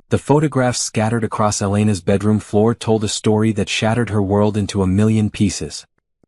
The photographs scattered across Elena's bedroom floor told a story that shattered her world into a million pieces.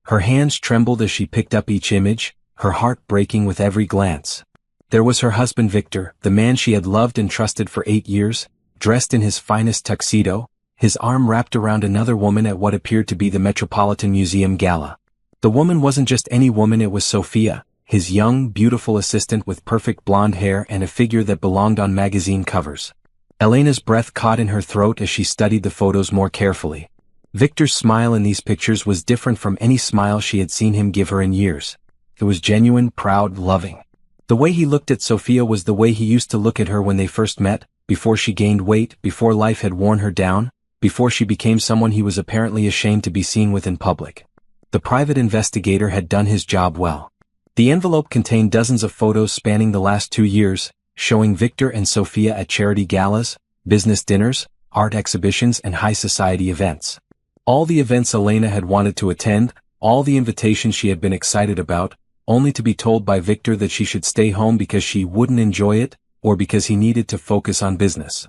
Her hands trembled as she picked up each image, her heart breaking with every glance. There was her husband Victor, the man she had loved and trusted for 8 years, dressed in his finest tuxedo, his arm wrapped around another woman at what appeared to be the Metropolitan Museum gala. The woman wasn't just any woman, it was Sophia, his young, beautiful assistant with perfect blonde hair and a figure that belonged on magazine covers. Elena's breath caught in her throat as she studied the photos more carefully. Victor's smile in these pictures was different from any smile she had seen him give her in years. It was genuine, proud, loving. The way he looked at Sophia was the way he used to look at her when they first met, before she gained weight, before life had worn her down, before she became someone he was apparently ashamed to be seen with in public. The private investigator had done his job well. The envelope contained dozens of photos spanning the last 2 years, showing Victor and Sophia at charity galas, business dinners, art exhibitions and high society events. All the events Elena had wanted to attend, all the invitations she had been excited about, only to be told by Victor that she should stay home because she wouldn't enjoy it, or because he needed to focus on business.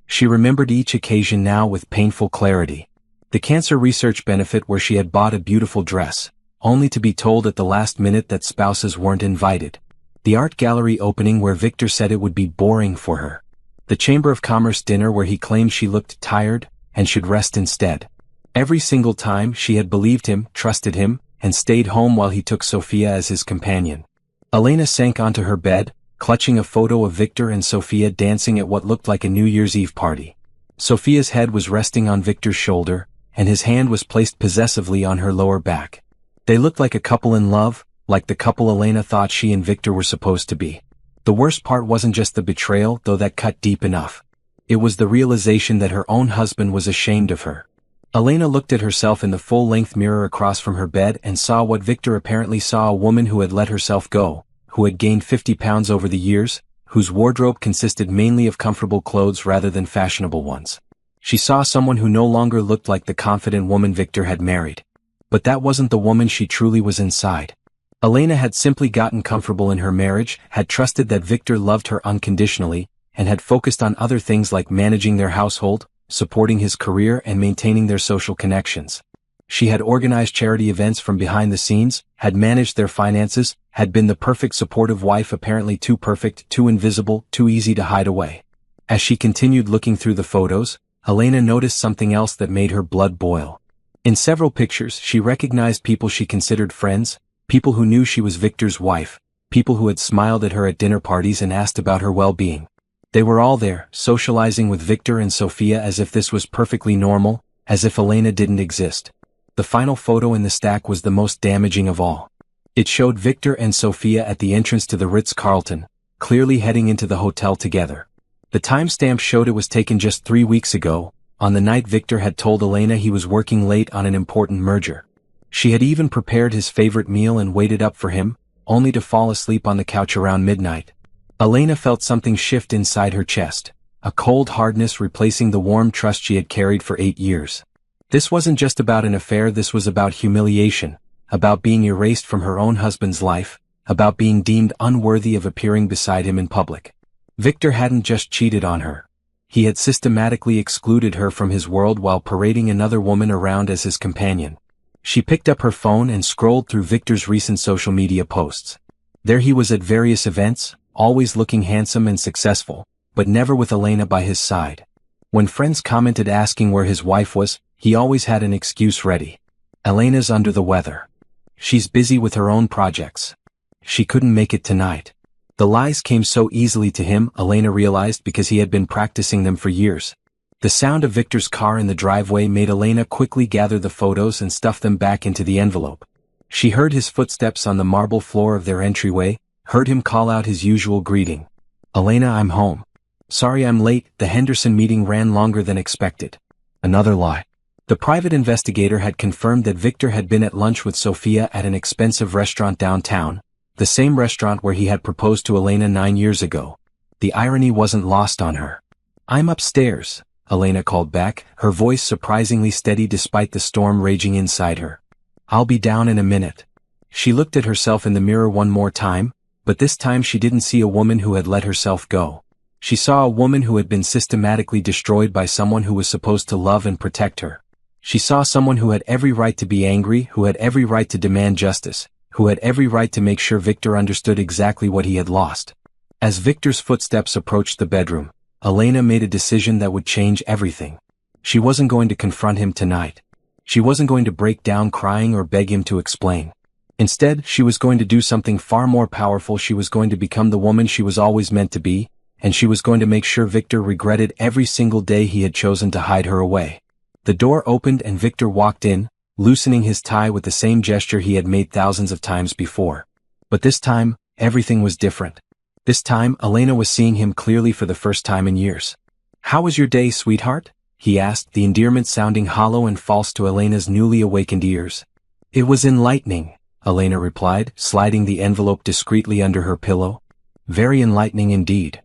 She remembered each occasion now with painful clarity. The cancer research benefit where she had bought a beautiful dress, only to be told at the last minute that spouses weren't invited. The art gallery opening where Victor said it would be boring for her. The Chamber of Commerce dinner where he claimed she looked tired and should rest instead. Every single time she had believed him, trusted him, and stayed home while he took Sophia as his companion. Elena sank onto her bed, clutching a photo of Victor and Sophia dancing at what looked like a New Year's Eve party. Sophia's head was resting on Victor's shoulder, and his hand was placed possessively on her lower back. They looked like a couple in love, like the couple Elena thought she and Victor were supposed to be. The worst part wasn't just the betrayal, though that cut deep enough. It was the realization that her own husband was ashamed of her. Elena looked at herself in the full-length mirror across from her bed and saw what Victor apparently saw: a woman who had let herself go, who had gained 50 pounds over the years, whose wardrobe consisted mainly of comfortable clothes rather than fashionable ones. She saw someone who no longer looked like the confident woman Victor had married. But that wasn't the woman she truly was inside. Elena had simply gotten comfortable in her marriage, had trusted that Victor loved her unconditionally, and had focused on other things like managing their household, supporting his career and maintaining their social connections. She had organized charity events from behind the scenes, had managed their finances, had been the perfect supportive wife, apparently too perfect, too invisible, too easy to hide away. As she continued looking through the photos, Elena noticed something else that made her blood boil. In several pictures, she recognized people she considered friends, people who knew she was Victor's wife, people who had smiled at her at dinner parties and asked about her well-being. They were all there, socializing with Victor and Sophia as if this was perfectly normal, as if Elena didn't exist. The final photo in the stack was the most damaging of all. It showed Victor and Sophia at the entrance to the Ritz-Carlton, clearly heading into the hotel together. The timestamp showed it was taken just 3 weeks ago, on the night Victor had told Elena he was working late on an important merger. She had even prepared his favorite meal and waited up for him, only to fall asleep on the couch around midnight. Elena felt something shift inside her chest, a cold hardness replacing the warm trust she had carried for 8 years. This wasn't just about an affair, this was about humiliation, about being erased from her own husband's life, about being deemed unworthy of appearing beside him in public. Victor hadn't just cheated on her. He had systematically excluded her from his world while parading another woman around as his companion. She picked up her phone and scrolled through Victor's recent social media posts. There he was at various events, always looking handsome and successful, but never with Elena by his side. When friends commented asking where his wife was, he always had an excuse ready. Elena's under the weather. She's busy with her own projects. She couldn't make it tonight. The lies came so easily to him, Elena realized, because he had been practicing them for years. The sound of Victor's car in the driveway made Elena quickly gather the photos and stuff them back into the envelope. She heard his footsteps on the marble floor of their entryway, heard him call out his usual greeting. "Elena, I'm home. Sorry I'm late, the Henderson meeting ran longer than expected." Another lie. The private investigator had confirmed that Victor had been at lunch with Sophia at an expensive restaurant downtown, the same restaurant where he had proposed to Elena 9 years ago. The irony wasn't lost on her. "I'm upstairs," Elena called back, her voice surprisingly steady despite the storm raging inside her. "I'll be down in a minute." She looked at herself in the mirror one more time, but this time she didn't see a woman who had let herself go. She saw a woman who had been systematically destroyed by someone who was supposed to love and protect her. She saw someone who had every right to be angry, who had every right to demand justice, who had every right to make sure Victor understood exactly what he had lost. As Victor's footsteps approached the bedroom, Elena made a decision that would change everything. She wasn't going to confront him tonight. She wasn't going to break down crying or beg him to explain. Instead, she was going to do something far more powerful. She was going to become the woman she was always meant to be, and she was going to make sure Victor regretted every single day he had chosen to hide her away. The door opened and Victor walked in, loosening his tie with the same gesture he had made thousands of times before. But this time, everything was different. This time, Elena was seeing him clearly for the first time in years. "How was your day, sweetheart?" he asked, the endearment sounding hollow and false to Elena's newly awakened ears. "It was enlightening," Elena replied, sliding the envelope discreetly under her pillow. "Very enlightening indeed."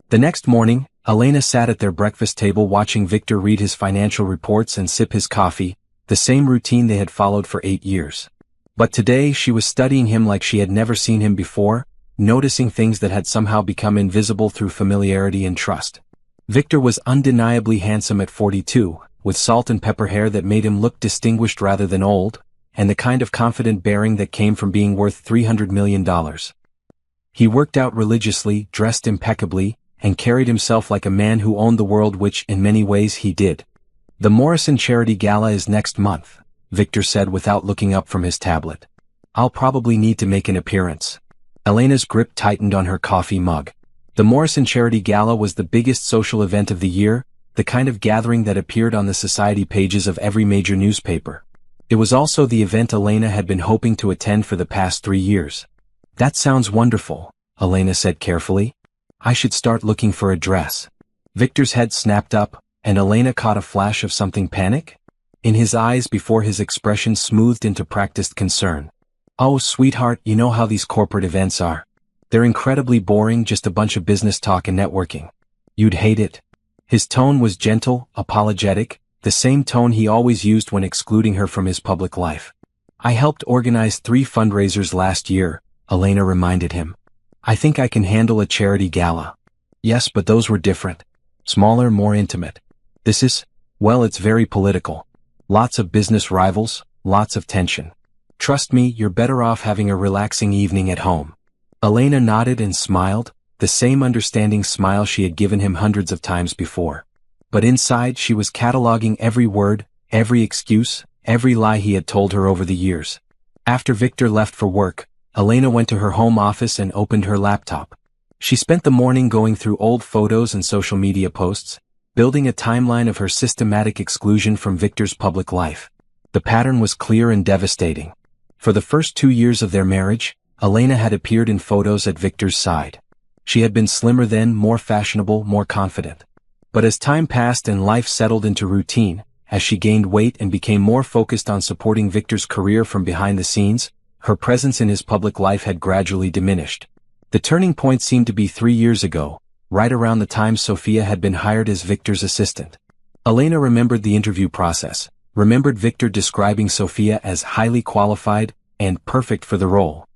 The next morning, Elena sat at their breakfast table watching Victor read his financial reports and sip his coffee, the same routine they had followed for 8 years. But today she was studying him like she had never seen him before, noticing things that had somehow become invisible through familiarity and trust. Victor was undeniably handsome at 42, with salt and pepper hair that made him look distinguished rather than old, and the kind of confident bearing that came from being worth $300 million. He worked out religiously, dressed impeccably, and carried himself like a man who owned the world, which in many ways he did. "The Morrison Charity Gala is next month," Victor said without looking up from his tablet. "I'll probably need to make an appearance." Elena's grip tightened on her coffee mug. The Morrison Charity Gala was the biggest social event of the year, the kind of gathering that appeared on the society pages of every major newspaper. It was also the event Elena had been hoping to attend for the past 3 years. "That sounds wonderful," Elena said carefully. "I should start looking for a dress." Victor's head snapped up, and Elena caught a flash of something panic in his eyes before his expression smoothed into practiced concern. "Oh, sweetheart, you know how these corporate events are. They're incredibly boring, just a bunch of business talk and networking. You'd hate it." His tone was gentle, apologetic, the same tone he always used when excluding her from his public life. "I helped organize 3 fundraisers last year," Elena reminded him. "I think I can handle a charity gala." "Yes, but those were different. Smaller, more intimate. This is, well, it's very political. Lots of business rivals, lots of tension. Trust me, you're better off having a relaxing evening at home." Elena nodded and smiled, the same understanding smile she had given him hundreds of times before. But inside she was cataloging every word, every excuse, every lie he had told her over the years. After Victor left for work, Elena went to her home office and opened her laptop. She spent the morning going through old photos and social media posts, building a timeline of her systematic exclusion from Victor's public life. The pattern was clear and devastating. For the first 2 years of their marriage, Elena had appeared in photos at Victor's side. She had been slimmer then, more fashionable, more confident. But as time passed and life settled into routine, as she gained weight and became more focused on supporting Victor's career from behind the scenes, her presence in his public life had gradually diminished. The turning point seemed to be 3 years ago, right around the time Sophia had been hired as Victor's assistant. Elena remembered the interview process, remembered Victor describing Sophia as highly qualified and perfect for the role.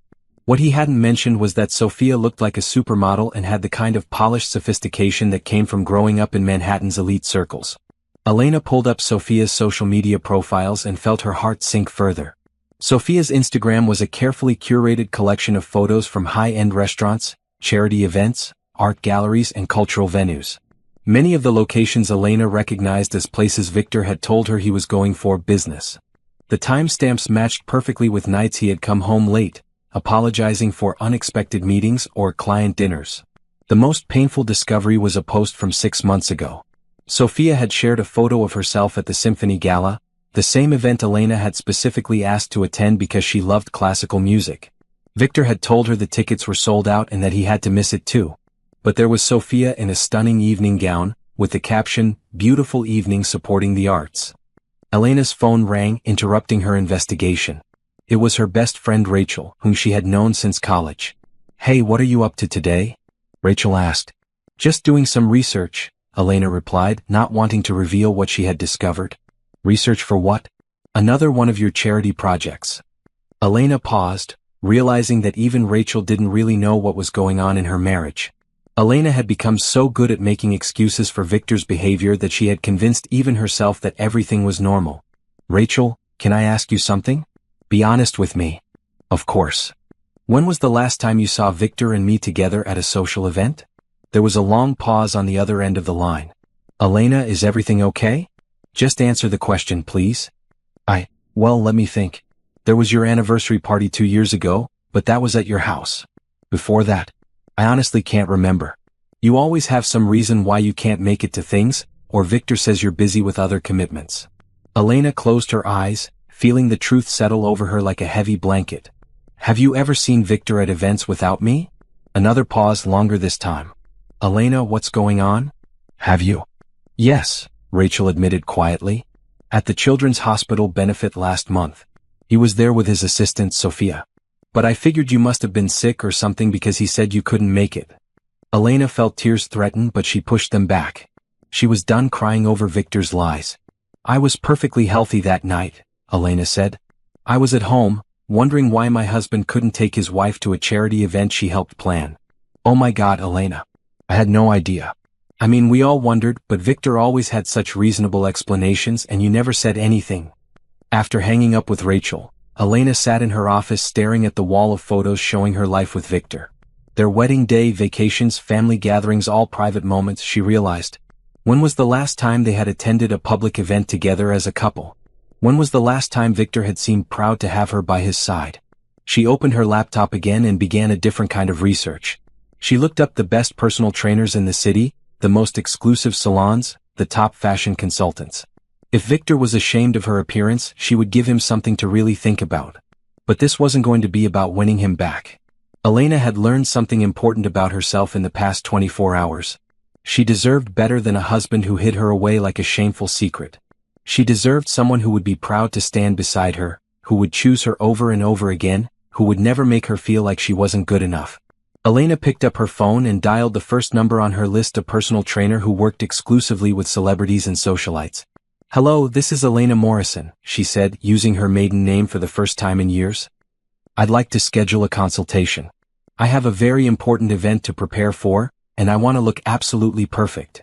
What he hadn't mentioned was that Sophia looked like a supermodel and had the kind of polished sophistication that came from growing up in Manhattan's elite circles. Elena pulled up Sophia's social media profiles and felt her heart sink further. Sophia's Instagram was a carefully curated collection of photos from high-end restaurants, charity events, art galleries, and cultural venues. Many of the locations Elena recognized as places Victor had told her he was going for business. The timestamps matched perfectly with nights he had come home late, apologizing for unexpected meetings or client dinners. The most painful discovery was a post from 6 months ago. Sophia had shared a photo of herself at the Symphony Gala, the same event Elena had specifically asked to attend because she loved classical music. Victor had told her the tickets were sold out and that he had to miss it too. But there was Sophia in a stunning evening gown, with the caption, "Beautiful evening supporting the arts." Elena's phone rang, interrupting her investigation. It was her best friend Rachel, whom she had known since college. "Hey, what are you up to today?" Rachel asked. "Just doing some research," Elena replied, not wanting to reveal what she had discovered. "Research for what?" "Another one of your charity projects." Elena paused, realizing that even Rachel didn't really know what was going on in her marriage. Elena had become so good at making excuses for Victor's behavior that she had convinced even herself that everything was normal. Rachel, can I ask you something? Be honest with me. Of course. When was the last time you saw Victor and me together at a social event? There was a long pause on the other end of the line. Elena, is everything okay? Just answer the question, please. Well, let me think. There was your anniversary party 2 years ago, but that was at your house. Before that, I honestly can't remember. You always have some reason why you can't make it to things, or Victor says you're busy with other commitments. Elena closed her eyes, feeling the truth settle over her like a heavy blanket. Have you ever seen Victor at events without me? Another pause, longer this time. Elena, what's going on? Have you? Yes, Rachel admitted quietly. At the Children's Hospital benefit last month. He was there with his assistant, Sophia. But I figured you must have been sick or something because he said you couldn't make it. Elena felt tears threaten, but she pushed them back. She was done crying over Victor's lies. I was perfectly healthy that night, Elena said. I was at home, wondering why my husband couldn't take his wife to a charity event she helped plan. Oh my God, Elena. I had no idea. I mean, we all wondered, but Victor always had such reasonable explanations and you never said anything. After hanging up with Rachel, Elena sat in her office staring at the wall of photos showing her life with Victor. Their wedding day, vacations, family gatherings, all private moments, she realized. When was the last time they had attended a public event together as a couple? When was the last time Victor had seemed proud to have her by his side? She opened her laptop again and began a different kind of research. She looked up the best personal trainers in the city, the most exclusive salons, the top fashion consultants. If Victor was ashamed of her appearance, she would give him something to really think about. But this wasn't going to be about winning him back. Elena had learned something important about herself in the past 24 hours. She deserved better than a husband who hid her away like a shameful secret. She deserved someone who would be proud to stand beside her, who would choose her over and over again, who would never make her feel like she wasn't good enough. Elena picked up her phone and dialed the first number on her list, a personal trainer who worked exclusively with celebrities and socialites. Hello, this is Elena Morrison, she said, using her maiden name for the first time in years. I'd like to schedule a consultation. I have a very important event to prepare for, and I want to look absolutely perfect.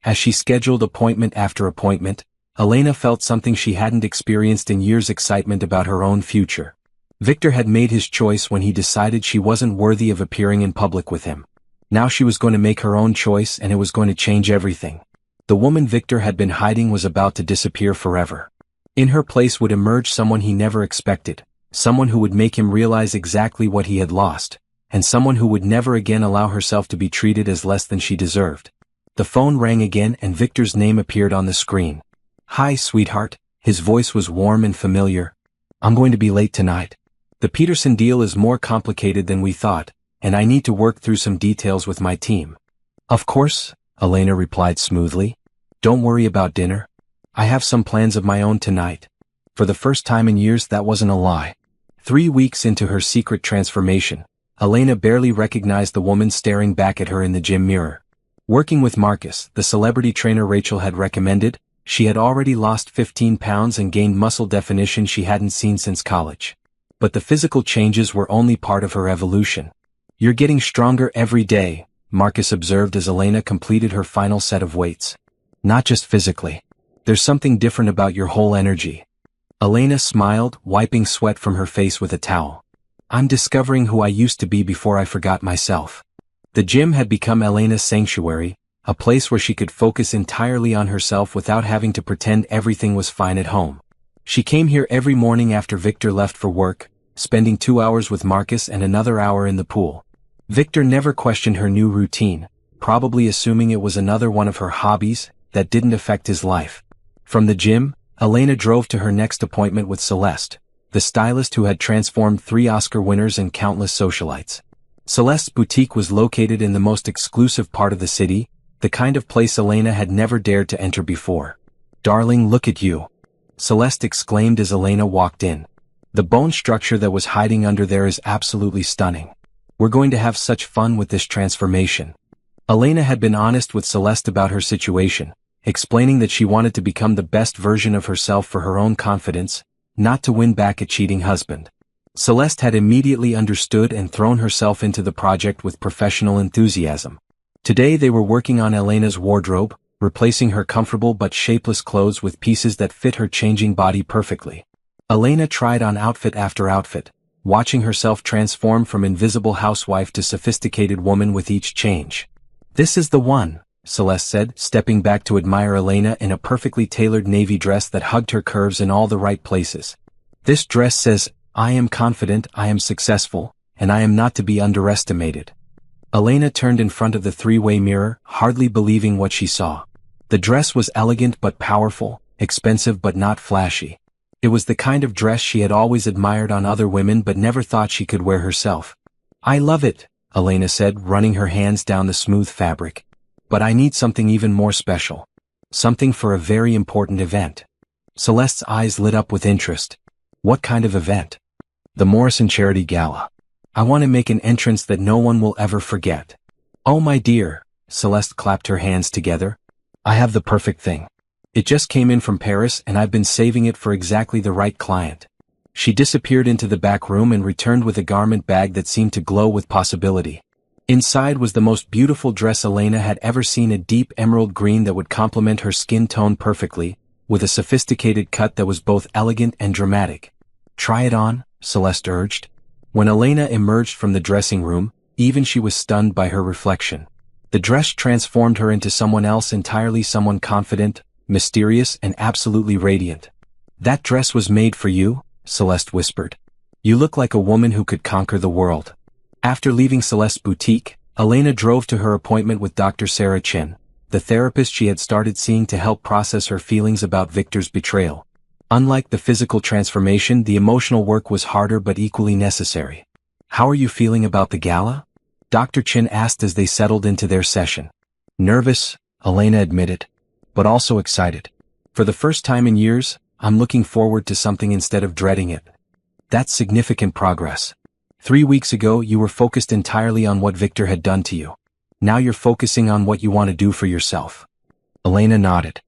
As she scheduled appointment after appointment, Elena felt something she hadn't experienced in years: excitement about her own future. Victor had made his choice when he decided she wasn't worthy of appearing in public with him. Now she was going to make her own choice and it was going to change everything. The woman Victor had been hiding was about to disappear forever. In her place would emerge someone he never expected, someone who would make him realize exactly what he had lost, and someone who would never again allow herself to be treated as less than she deserved. The phone rang again and Victor's name appeared on the screen. Hi, sweetheart. His voice was warm and familiar. I'm going to be late tonight. The Peterson deal is more complicated than we thought, and I need to work through some details with my team. Of course, Elena replied smoothly. Don't worry about dinner. I have some plans of my own tonight. For the first time in years, that wasn't a lie. 3 weeks into her secret transformation, Elena barely recognized the woman staring back at her in the gym mirror. Working with Marcus, the celebrity trainer Rachel had recommended, she had already lost 15 pounds and gained muscle definition she hadn't seen since college. But the physical changes were only part of her evolution. You're getting stronger every day, Marcus observed as Elena completed her final set of weights. Not just physically. There's something different about your whole energy. Elena smiled, wiping sweat from her face with a towel. I'm discovering who I used to be before I forgot myself. The gym had become Elena's sanctuary, a place where she could focus entirely on herself without having to pretend everything was fine at home. She came here every morning after Victor left for work, spending 2 hours with Marcus and another hour in the pool. Victor never questioned her new routine, probably assuming it was another one of her hobbies that didn't affect his life. From the gym, Elena drove to her next appointment with Celeste, the stylist who had transformed 3 Oscar winners and countless socialites. Celeste's boutique was located in the most exclusive part of the city, the kind of place Elena had never dared to enter before. Darling, look at you. Celeste exclaimed as Elena walked in. The bone structure that was hiding under there is absolutely stunning. We're going to have such fun with this transformation. Elena had been honest with Celeste about her situation, explaining that she wanted to become the best version of herself for her own confidence, not to win back a cheating husband. Celeste had immediately understood and thrown herself into the project with professional enthusiasm. Today they were working on Elena's wardrobe, replacing her comfortable but shapeless clothes with pieces that fit her changing body perfectly. Elena tried on outfit after outfit, watching herself transform from invisible housewife to sophisticated woman with each change. "This is the one," Celeste said, stepping back to admire Elena in a perfectly tailored navy dress that hugged her curves in all the right places. "This dress says, I am confident, I am successful, and I am not to be underestimated." Elena turned in front of the three-way mirror, hardly believing what she saw. The dress was elegant but powerful, expensive but not flashy. It was the kind of dress she had always admired on other women but never thought she could wear herself. "I love it," Elena said, running her hands down the smooth fabric. "But I need something even more special. Something for a very important event." Celeste's eyes lit up with interest. "What kind of event?" "The Morrison Charity Gala. I want to make an entrance that no one will ever forget." "Oh my dear," Celeste clapped her hands together. "I have the perfect thing. It just came in from Paris and I've been saving it for exactly the right client." She disappeared into the back room and returned with a garment bag that seemed to glow with possibility. Inside was the most beautiful dress Elena had ever seen, a deep emerald green that would complement her skin tone perfectly, with a sophisticated cut that was both elegant and dramatic. "Try it on," Celeste urged. When Elena emerged from the dressing room, even she was stunned by her reflection. The dress transformed her into someone else entirely, someone confident, mysterious, and absolutely radiant. "That dress was made for you," Celeste whispered. "You look like a woman who could conquer the world." After leaving Celeste's boutique, Elena drove to her appointment with Dr. Sarah Chin, the therapist she had started seeing to help process her feelings about Victor's betrayal. Unlike the physical transformation, the emotional work was harder but equally necessary. "How are you feeling about the gala?" Dr. Chin asked as they settled into their session. "Nervous," Elena admitted, "but also excited. For the first time in years, I'm looking forward to something instead of dreading it." "That's significant progress. 3 weeks ago you were focused entirely on what Victor had done to you. Now you're focusing on what you want to do for yourself." Elena nodded.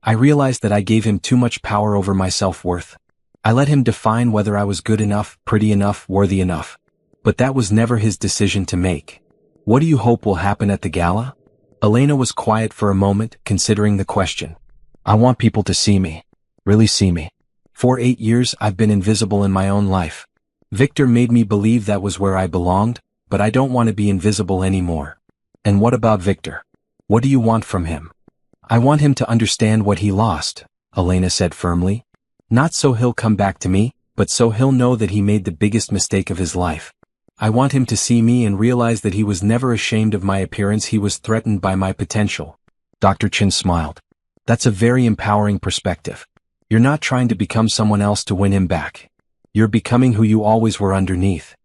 "I realized that I gave him too much power over my self-worth. I let him define whether I was good enough, pretty enough, worthy enough. But that was never his decision to make." "What do you hope will happen at the gala?" Elena was quiet for a moment, considering the question. "I want people to see me. Really see me. For 8 years I've been invisible in my own life. Victor made me believe that was where I belonged, but I don't want to be invisible anymore." "And what about Victor? What do you want from him?" "I want him to understand what he lost," Elena said firmly. "Not so he'll come back to me, but so he'll know that he made the biggest mistake of his life. I want him to see me and realize that he was never ashamed of my appearance, he was threatened by my potential." Dr. Chin smiled. "That's a very empowering perspective. You're not trying to become someone else to win him back. You're becoming who you always were underneath."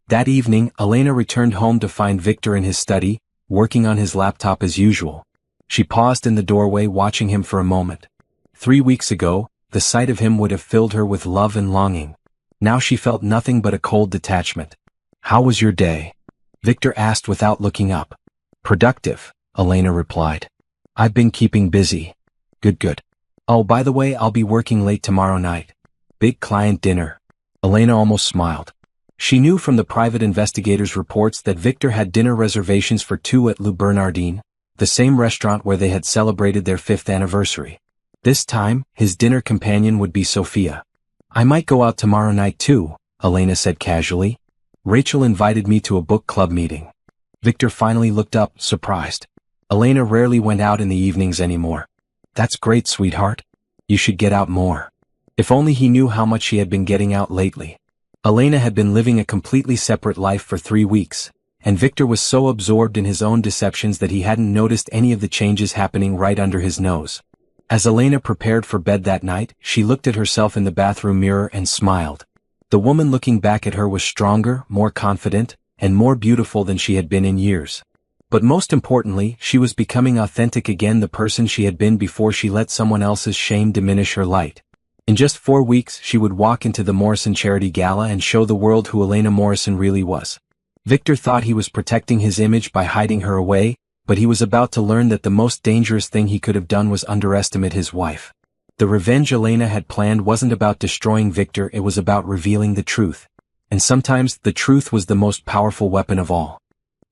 That evening, Elena returned home to find Victor in his study, working on his laptop as usual. She paused in the doorway, watching him for a moment. 3 weeks ago, the sight of him would have filled her with love and longing. Now she felt nothing but a cold detachment. "How was your day?" Victor asked without looking up. "Productive," Elena replied. "I've been keeping busy." Good. "Oh, by the way, I'll be working late tomorrow night. Big client dinner." Elena almost smiled. She knew from the private investigators' reports that Victor had dinner reservations for 2 at Le Bernardin, the same restaurant where they had celebrated their 5th anniversary. This time, his dinner companion would be Sophia. "I might go out tomorrow night too," Elena said casually. "Rachel invited me to a book club meeting." Victor finally looked up, surprised. Elena rarely went out in the evenings anymore. "That's great, sweetheart. You should get out more." If only he knew how much she had been getting out lately. Elena had been living a completely separate life for 3 weeks, and Victor was so absorbed in his own deceptions that he hadn't noticed any of the changes happening right under his nose. As Elena prepared for bed that night, she looked at herself in the bathroom mirror and smiled. The woman looking back at her was stronger, more confident, and more beautiful than she had been in years. But most importantly, she was becoming authentic again, the person she had been before she let someone else's shame diminish her light. In just 4 weeks, she would walk into the Morrison Charity Gala and show the world who Elena Morrison really was. Victor thought he was protecting his image by hiding her away, but he was about to learn that the most dangerous thing he could have done was underestimate his wife. The revenge Elena had planned wasn't about destroying Victor, it was about revealing the truth. And sometimes, the truth was the most powerful weapon of all.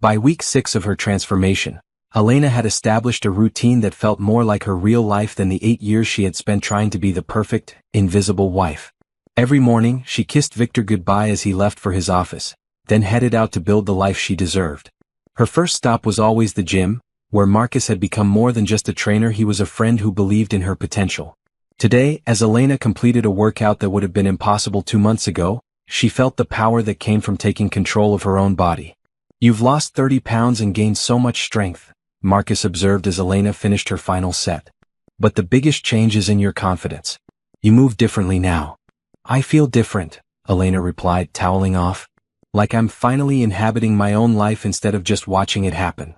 By week 6 of her transformation, Elena had established a routine that felt more like her real life than the 8 years she had spent trying to be the perfect, invisible wife. Every morning, she kissed Victor goodbye as he left for his office, then headed out to build the life she deserved. Her first stop was always the gym, where Marcus had become more than just a trainer. He was a friend who believed in her potential. Today, as Elena completed a workout that would have been impossible 2 months ago, she felt the power that came from taking control of her own body. "You've lost 30 pounds and gained so much strength," Marcus observed as Elena finished her final set. "But the biggest change is in your confidence. You move differently now." "I feel different," Elena replied, toweling off. "Like I'm finally inhabiting my own life instead of just watching it happen."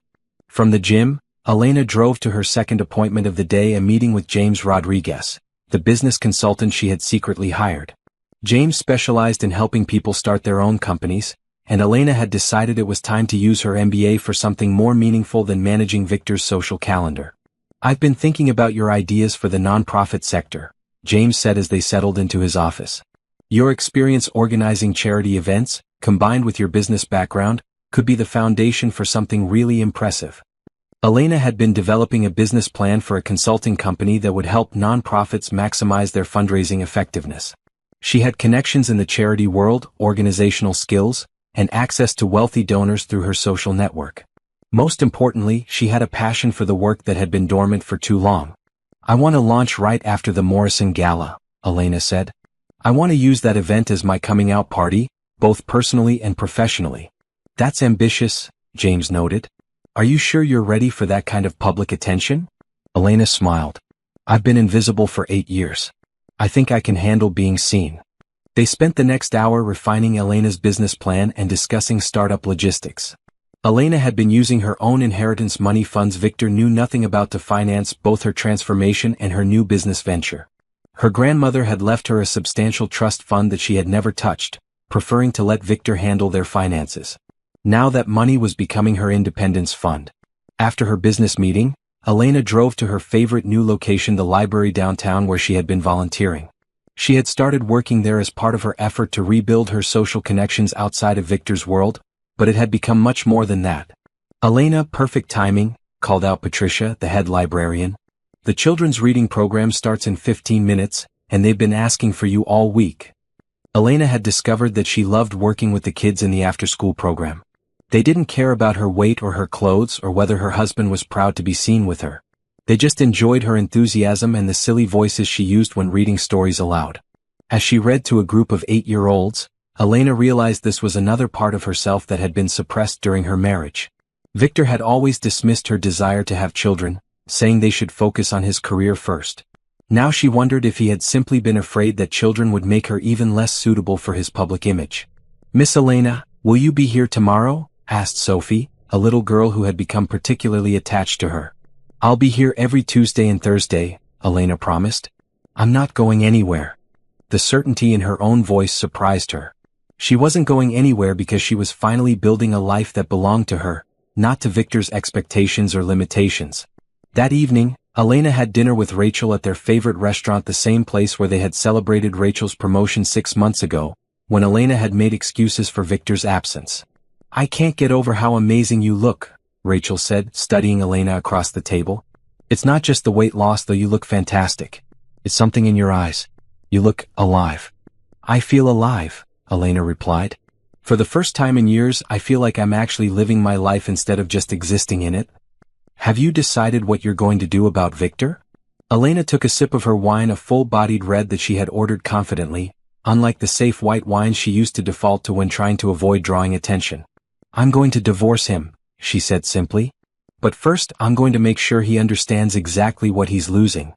From the gym, Elena drove to her second appointment of the day, a meeting with James Rodriguez, the business consultant she had secretly hired. James specialized in helping people start their own companies, and Elena had decided it was time to use her MBA for something more meaningful than managing Victor's social calendar. "I've been thinking about your ideas for the nonprofit sector," James said as they settled into his office. "Your experience organizing charity events, combined with your business background, could be the foundation for something really impressive." Elena had been developing a business plan for a consulting company that would help nonprofits maximize their fundraising effectiveness. She had connections in the charity world, organizational skills, and access to wealthy donors through her social network. Most importantly, she had a passion for the work that had been dormant for too long. "I want to launch right after the Morrison Gala," Elena said. "I want to use that event as my coming out party, both personally and professionally." "That's ambitious," James noted. "Are you sure you're ready for that kind of public attention?" Elena smiled. "I've been invisible for 8 years. I think I can handle being seen." They spent the next hour refining Elena's business plan and discussing startup logistics. Elena had been using her own inheritance money funds Victor knew nothing about to finance both her transformation and her new business venture. Her grandmother had left her a substantial trust fund that she had never touched, preferring to let Victor handle their finances. Now that money was becoming her independence fund. After her business meeting, Elena drove to her favorite new location, the library downtown where she had been volunteering. She had started working there as part of her effort to rebuild her social connections outside of Victor's world, but it had become much more than that. "Elena, perfect timing," called out Patricia, the head librarian. "The children's reading program starts in 15 minutes, and they've been asking for you all week." Elena had discovered that she loved working with the kids in the after-school program. They didn't care about her weight or her clothes or whether her husband was proud to be seen with her. They just enjoyed her enthusiasm and the silly voices she used when reading stories aloud. As she read to a group of 8-year-olds, Elena realized this was another part of herself that had been suppressed during her marriage. Victor had always dismissed her desire to have children, saying they should focus on his career first. Now she wondered if he had simply been afraid that children would make her even less suitable for his public image. "Miss Elena, will you be here tomorrow?" asked Sophie, a little girl who had become particularly attached to her. "I'll be here every Tuesday and Thursday," Elena promised. "I'm not going anywhere." The certainty in her own voice surprised her. She wasn't going anywhere because she was finally building a life that belonged to her, not to Victor's expectations or limitations. That evening, Elena had dinner with Rachel at their favorite restaurant, the same place where they had celebrated Rachel's promotion 6 months ago, when Elena had made excuses for Victor's absence. "I can't get over how amazing you look," Rachel said, studying Elena across the table. "It's not just the weight loss, though. You look fantastic. It's something in your eyes. You look alive." "I feel alive," Elena replied. "For the first time in years, I feel like I'm actually living my life instead of just existing in it." "Have you decided what you're going to do about Victor?" Elena took a sip of her wine, a full-bodied red that she had ordered confidently, unlike the safe white wine she used to default to when trying to avoid drawing attention. "I'm going to divorce him," she said simply. "But first, I'm going to make sure he understands exactly what he's losing."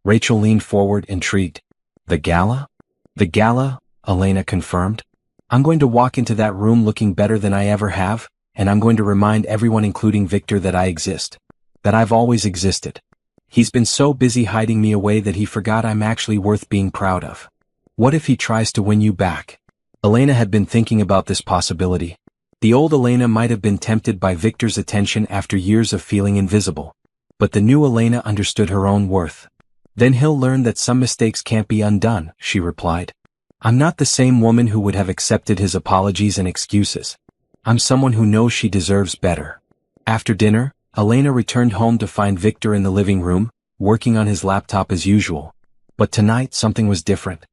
Rachel leaned forward, intrigued. "The gala?" "The gala," Elena confirmed. "I'm going to walk into that room looking better than I ever have, and I'm going to remind everyone, including Victor, that I exist. That I've always existed. He's been so busy hiding me away that he forgot I'm actually worth being proud of. What if he tries to win you back?" Elena had been thinking about this possibility. The old Elena might have been tempted by Victor's attention after years of feeling invisible. But the new Elena understood her own worth. "Then he'll learn that some mistakes can't be undone," she replied. "I'm not the same woman who would have accepted his apologies and excuses. I'm someone who knows she deserves better." After dinner, Elena returned home to find Victor in the living room, working on his laptop as usual. But tonight something was different.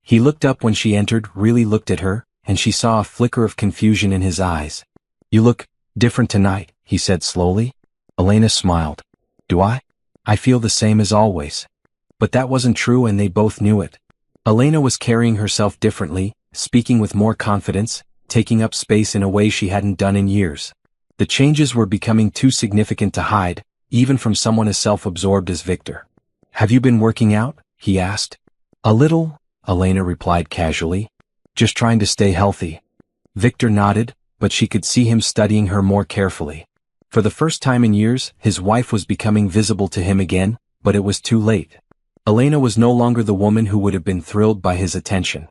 He looked up when she entered, really looked at her, and she saw a flicker of confusion in his eyes. "You look different tonight," he said slowly. Elena smiled. "Do I? I feel the same as always." But that wasn't true, and they both knew it. Elena was carrying herself differently, speaking with more confidence, taking up space in a way she hadn't done in years. The changes were becoming too significant to hide, even from someone as self-absorbed as Victor. "Have you been working out?" he asked. "A little," Elena replied casually. "Just trying to stay healthy." Victor nodded, but she could see him studying her more carefully. For the first time in years, his wife was becoming visible to him again, but it was too late. Elena was no longer the woman who would have been thrilled by his attention.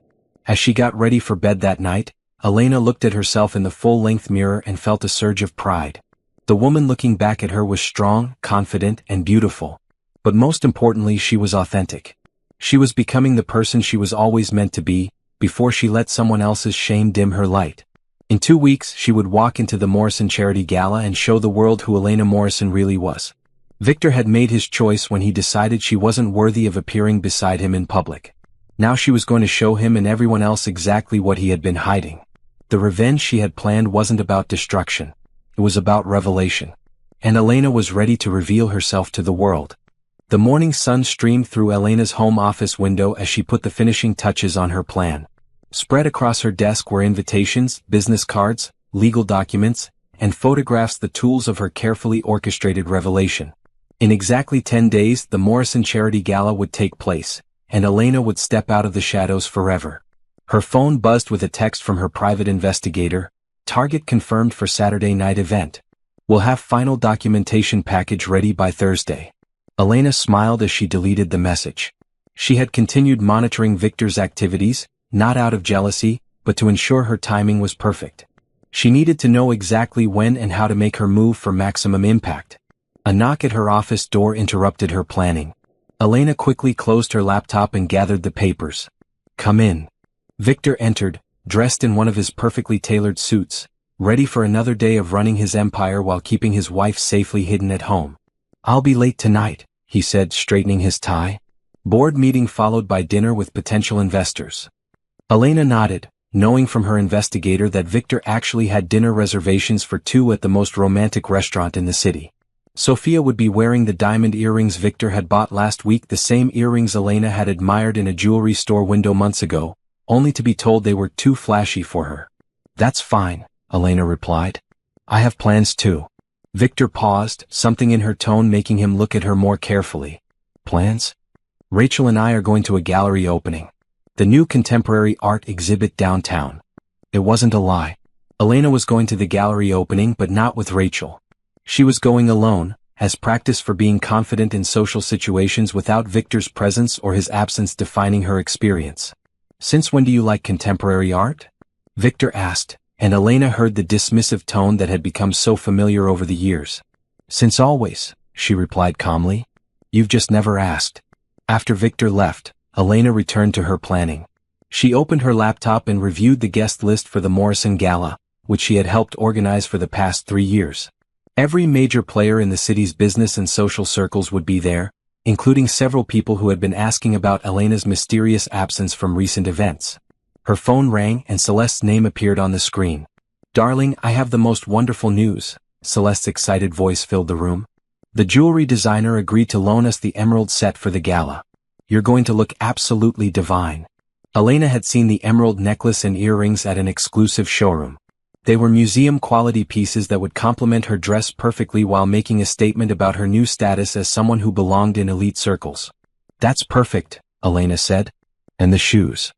As she got ready for bed that night, Elena looked at herself in the full-length mirror and felt a surge of pride. The woman looking back at her was strong, confident, and beautiful. But most importantly, she was authentic. She was becoming the person she was always meant to be, before she let someone else's shame dim her light. In 2 weeks, she would walk into the Morrison Charity Gala and show the world who Elena Morrison really was. Victor had made his choice when he decided she wasn't worthy of appearing beside him in public. Now she was going to show him and everyone else exactly what he had been hiding. The revenge she had planned wasn't about destruction. It was about revelation. And Elena was ready to reveal herself to the world. The morning sun streamed through Elena's home office window as she put the finishing touches on her plan. Spread across her desk were invitations, business cards, legal documents, and photographs, the tools of her carefully orchestrated revelation. In exactly 10 days, the Morrison Charity Gala would take place, and Elena would step out of the shadows forever. Her phone buzzed with a text from her private investigator. "Target confirmed for Saturday night event. We'll have final documentation package ready by Thursday." Elena smiled as she deleted the message. She had continued monitoring Victor's activities, not out of jealousy, but to ensure her timing was perfect. She needed to know exactly when and how to make her move for maximum impact. A knock at her office door interrupted her planning. Elena quickly closed her laptop and gathered the papers. "Come in." Victor entered, dressed in one of his perfectly tailored suits, ready for another day of running his empire while keeping his wife safely hidden at home. "I'll be late tonight," he said, straightening his tie. "Board meeting followed by dinner with potential investors." Elena nodded, knowing from her investigator that Victor actually had dinner reservations for 2 at the most romantic restaurant in the city. Sophia would be wearing the diamond earrings Victor had bought last week, the same earrings Elena had admired in a jewelry store window months ago, only to be told they were too flashy for her. "That's fine," Elena replied. "I have plans too." Victor paused, something in her tone making him look at her more carefully. "Plans? Rachel and I are going to a gallery opening. The new contemporary art exhibit downtown." It wasn't a lie. Elena was going to the gallery opening, but not with Rachel. She was going alone, as practice for being confident in social situations without Victor's presence or his absence defining her experience. "Since when do you like contemporary art?" Victor asked, and Elena heard the dismissive tone that had become so familiar over the years. "Since always," she replied calmly. "You've just never asked." After Victor left, Elena returned to her planning. She opened her laptop and reviewed the guest list for the Morrison Gala, which she had helped organize for the past 3 years. Every major player in the city's business and social circles would be there, including several people who had been asking about Elena's mysterious absence from recent events. Her phone rang and Celeste's name appeared on the screen. "Darling, I have the most wonderful news." Celeste's excited voice filled the room. "The jewelry designer agreed to loan us the emerald set for the gala. You're going to look absolutely divine." Elena had seen the emerald necklace and earrings at an exclusive showroom. They were museum-quality pieces that would complement her dress perfectly while making a statement about her new status as someone who belonged in elite circles. "That's perfect," Elena said. "And the shoes.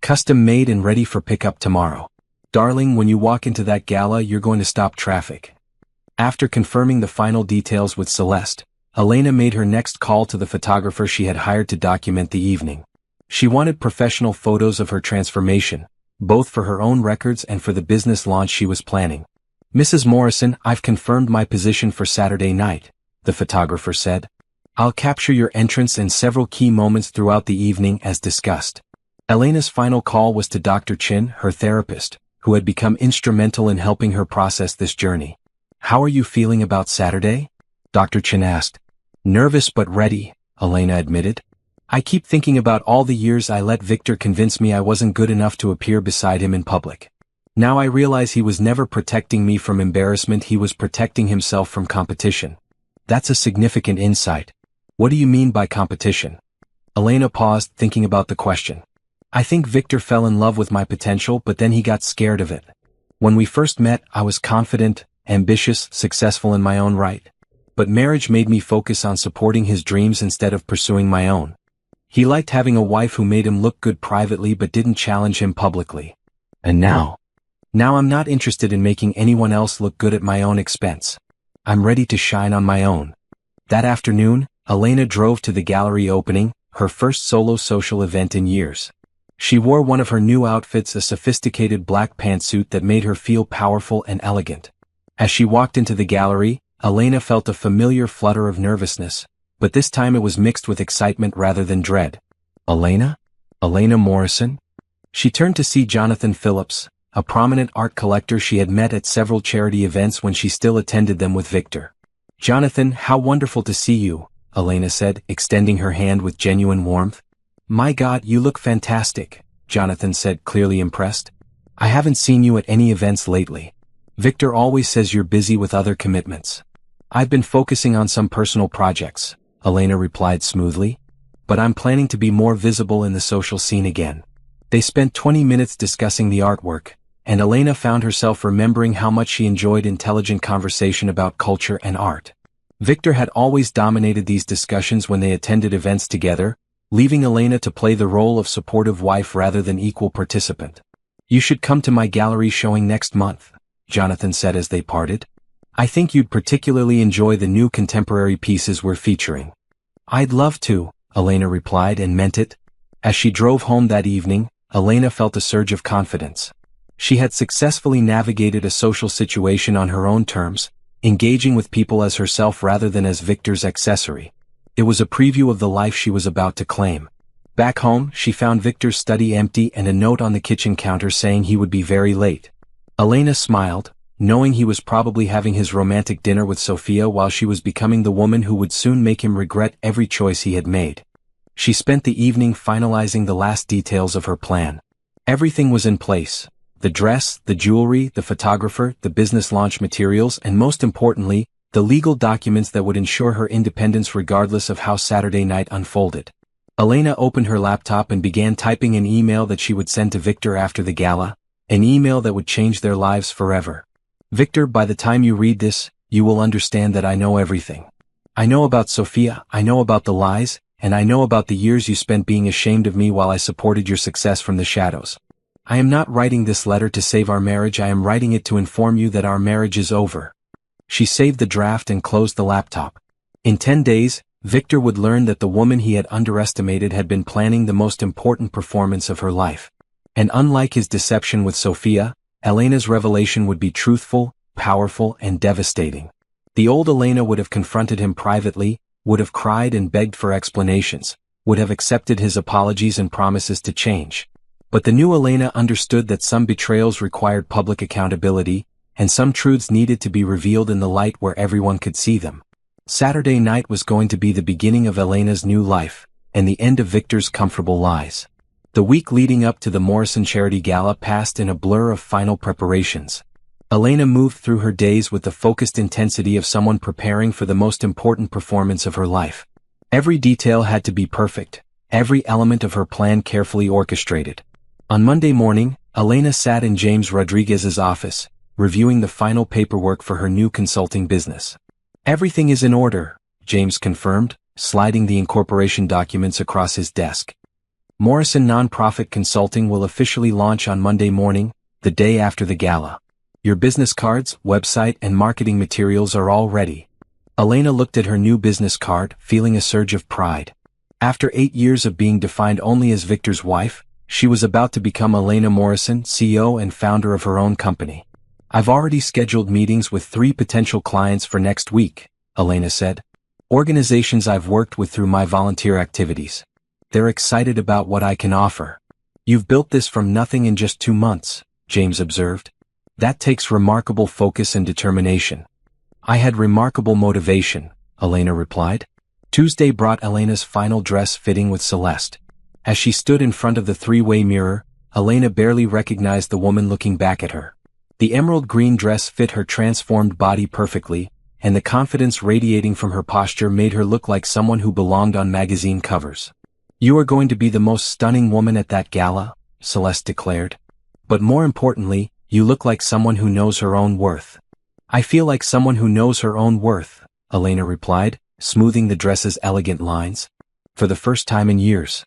Custom-made and ready for pickup tomorrow. Darling, when you walk into that gala, you're going to stop traffic." After confirming the final details with Celeste, Elena made her next call to the photographer she had hired to document the evening. She wanted professional photos of her transformation, both for her own records and for the business launch she was planning. "Mrs. Morrison, I've confirmed my position for Saturday night," the photographer said. "I'll capture your entrance and several key moments throughout the evening as discussed." Elena's final call was to Dr. Chin, her therapist, who had become instrumental in helping her process this journey. How are you feeling about Saturday? Dr. Chen asked. Nervous but ready, Elena admitted. I keep thinking about all the years I let Victor convince me I wasn't good enough to appear beside him in public. Now I realize he was never protecting me from embarrassment, he was protecting himself from competition. That's a significant insight. What do you mean by competition? Elena paused, thinking about the question. I think Victor fell in love with my potential, but then he got scared of it. When we first met, I was confident, ambitious, successful in my own right. But marriage made me focus on supporting his dreams instead of pursuing my own. He liked having a wife who made him look good privately but didn't challenge him publicly. And now I'm not interested in making anyone else look good at my own expense. I'm ready to shine on my own. That afternoon, Elena drove to the gallery opening, her first solo social event in years. She wore one of her new outfits, a sophisticated black pantsuit that made her feel powerful and elegant. As she walked into the gallery, Elena felt a familiar flutter of nervousness, but this time it was mixed with excitement rather than dread. Elena? Elena Morrison? She turned to see Jonathan Phillips, a prominent art collector she had met at several charity events when she still attended them with Victor. Jonathan, how wonderful to see you, Elena said, extending her hand with genuine warmth. My God, you look fantastic, Jonathan said, clearly impressed. I haven't seen you at any events lately. Victor always says you're busy with other commitments. I've been focusing on some personal projects, Elena replied smoothly. But I'm planning to be more visible in the social scene again. They spent 20 minutes discussing the artwork, and Elena found herself remembering how much she enjoyed intelligent conversation about culture and art. Victor had always dominated these discussions when they attended events together, leaving Elena to play the role of supportive wife rather than equal participant. You should come to my gallery showing next month, Jonathan said as they parted. I think you'd particularly enjoy the new contemporary pieces we're featuring. I'd love to, Elena replied and meant it. As she drove home that evening, Elena felt a surge of confidence. She had successfully navigated a social situation on her own terms, engaging with people as herself rather than as Victor's accessory. It was a preview of the life she was about to claim. Back home, she found Victor's study empty and a note on the kitchen counter saying he would be very late. Elena smiled, knowing he was probably having his romantic dinner with Sophia while she was becoming the woman who would soon make him regret every choice he had made. She spent the evening finalizing the last details of her plan. Everything was in place. The dress, the jewelry, the photographer, the business launch materials, and most importantly, the legal documents that would ensure her independence regardless of how Saturday night unfolded. Elena opened her laptop and began typing an email that she would send to Victor after the gala, an email that would change their lives forever. Victor, by the time you read this, you will understand that I know everything. I know about Sophia, I know about the lies, and I know about the years you spent being ashamed of me while I supported your success from the shadows. I am not writing this letter to save our marriage, I am writing it to inform you that our marriage is over. She saved the draft and closed the laptop. In 10 days, Victor would learn that the woman he had underestimated had been planning the most important performance of her life. And unlike his deception with Sophia, Elena's revelation would be truthful, powerful, and devastating. The old Elena would have confronted him privately, would have cried and begged for explanations, would have accepted his apologies and promises to change. But the new Elena understood that some betrayals required public accountability, and some truths needed to be revealed in the light where everyone could see them. Saturday night was going to be the beginning of Elena's new life, and the end of Victor's comfortable lies. The week leading up to the Morrison Charity Gala passed in a blur of final preparations. Elena moved through her days with the focused intensity of someone preparing for the most important performance of her life. Every detail had to be perfect, every element of her plan carefully orchestrated. On Monday morning, Elena sat in James Rodriguez's office, reviewing the final paperwork for her new consulting business. Everything is in order, James confirmed, sliding the incorporation documents across his desk. Morrison Nonprofit Consulting will officially launch on Monday morning, the day after the gala. Your business cards, website, and marketing materials are all ready. Elena looked at her new business card, feeling a surge of pride. After 8 years of being defined only as Victor's wife, she was about to become Elena Morrison, CEO and founder of her own company. I've already scheduled meetings with 3 potential clients for next week, Elena said. Organizations I've worked with through my volunteer activities. They're excited about what I can offer. You've built this from nothing in just 2 months, James observed. That takes remarkable focus and determination. I had remarkable motivation, Elena replied. Tuesday brought Elena's final dress fitting with Celeste. As she stood in front of the three-way mirror, Elena barely recognized the woman looking back at her. The emerald green dress fit her transformed body perfectly, and the confidence radiating from her posture made her look like someone who belonged on magazine covers. You are going to be the most stunning woman at that gala, Celeste declared. But more importantly, you look like someone who knows her own worth. I feel like someone who knows her own worth, Elena replied, smoothing the dress's elegant lines. For the first time in years.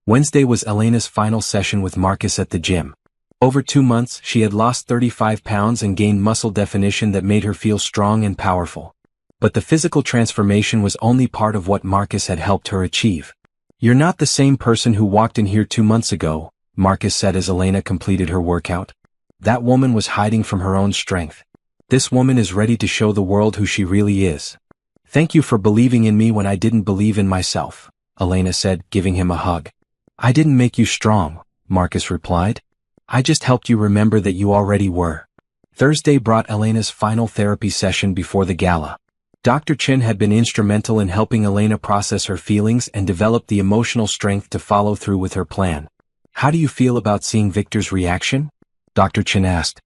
Wednesday was Elena's final session with Marcus at the gym. Over 2 months, she had lost 35 pounds and gained muscle definition that made her feel strong and powerful. But the physical transformation was only part of what Marcus had helped her achieve. You're not the same person who walked in here 2 months ago, Marcus said as Elena completed her workout. That woman was hiding from her own strength. This woman is ready to show the world who she really is. Thank you for believing in me when I didn't believe in myself, Elena said, giving him a hug. I didn't make you strong, Marcus replied. I just helped you remember that you already were. Thursday brought Elena's final therapy session before the gala. Dr. Chin had been instrumental in helping Elena process her feelings and develop the emotional strength to follow through with her plan. How do you feel about seeing Victor's reaction? Dr. Chin asked.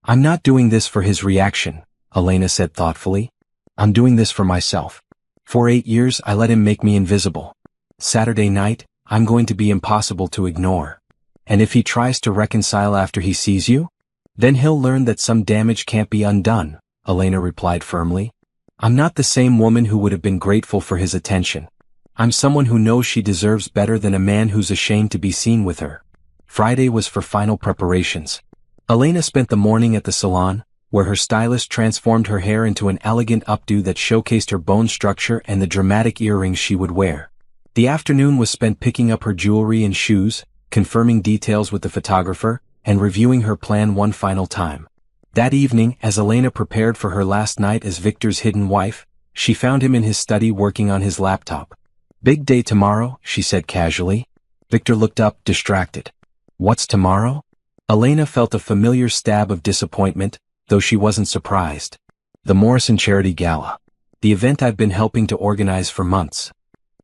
I'm not doing this for his reaction, Elena said thoughtfully. I'm doing this for myself. For 8 years I let him make me invisible. Saturday night, I'm going to be impossible to ignore. And if he tries to reconcile after he sees you? Then he'll learn that some damage can't be undone, Elena replied firmly. I'm not the same woman who would have been grateful for his attention. I'm someone who knows she deserves better than a man who's ashamed to be seen with her. Friday was for final preparations. Elena spent the morning at the salon, where her stylist transformed her hair into an elegant updo that showcased her bone structure and the dramatic earrings she would wear. The afternoon was spent picking up her jewelry and shoes, confirming details with the photographer, and reviewing her plan one final time. That evening, as Elena prepared for her last night as Victor's hidden wife, she found him in his study working on his laptop. Big day tomorrow, she said casually. Victor looked up, distracted. What's tomorrow? Elena felt a familiar stab of disappointment, though she wasn't surprised. The Morrison Charity Gala. The event I've been helping to organize for months.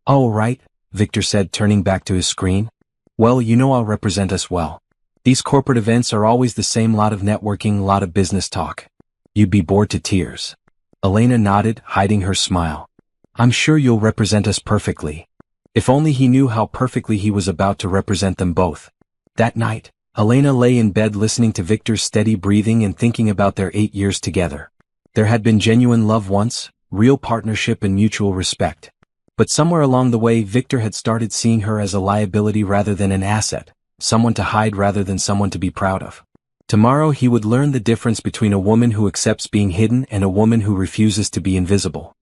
Oh, right, Victor said, turning back to his screen. Well, you know I'll represent us well. These corporate events are always the same lot of networking, lot of business talk. You'd be bored to tears. Elena nodded, hiding her smile. I'm sure you'll represent us perfectly. If only he knew how perfectly he was about to represent them both. That night, Elena lay in bed listening to Victor's steady breathing and thinking about their 8 years together. There had been genuine love once, real partnership and mutual respect. But somewhere along the way, Victor had started seeing her as a liability rather than an asset, someone to hide rather than someone to be proud of. Tomorrow he would learn the difference between a woman who accepts being hidden and a woman who refuses to be invisible.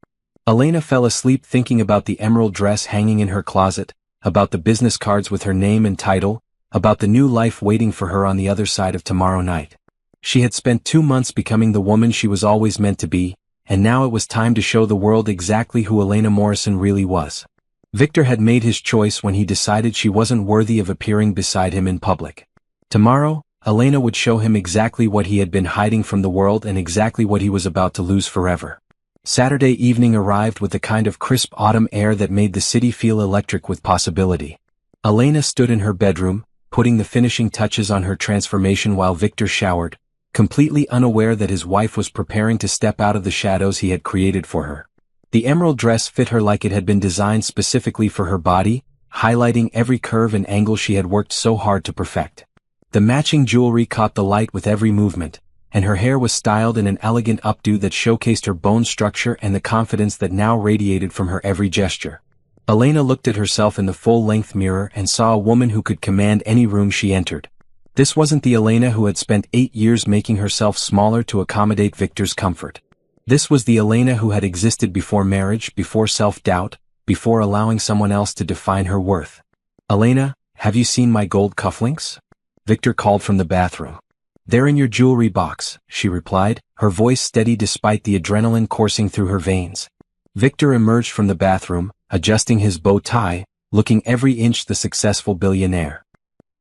Elena fell asleep thinking about the emerald dress hanging in her closet, about the business cards with her name and title, about the new life waiting for her on the other side of tomorrow night. She had spent 2 months becoming the woman she was always meant to be, and now it was time to show the world exactly who Elena Morrison really was. Victor had made his choice when he decided she wasn't worthy of appearing beside him in public. Tomorrow, Elena would show him exactly what he had been hiding from the world and exactly what he was about to lose forever. Saturday evening arrived with the kind of crisp autumn air that made the city feel electric with possibility. Elena stood in her bedroom, putting the finishing touches on her transformation while Victor showered, completely unaware that his wife was preparing to step out of the shadows he had created for her. The emerald dress fit her like it had been designed specifically for her body, highlighting every curve and angle she had worked so hard to perfect. The matching jewelry caught the light with every movement, and her hair was styled in an elegant updo that showcased her bone structure and the confidence that now radiated from her every gesture. Elena looked at herself in the full-length mirror and saw a woman who could command any room she entered. This wasn't the Elena who had spent 8 years making herself smaller to accommodate Victor's comfort. This was the Elena who had existed before marriage, before self-doubt, before allowing someone else to define her worth. Elena, have you seen my gold cufflinks? Victor called from the bathroom. They're in your jewelry box, she replied, her voice steady despite the adrenaline coursing through her veins. Victor emerged from the bathroom, adjusting his bow tie, looking every inch the successful billionaire.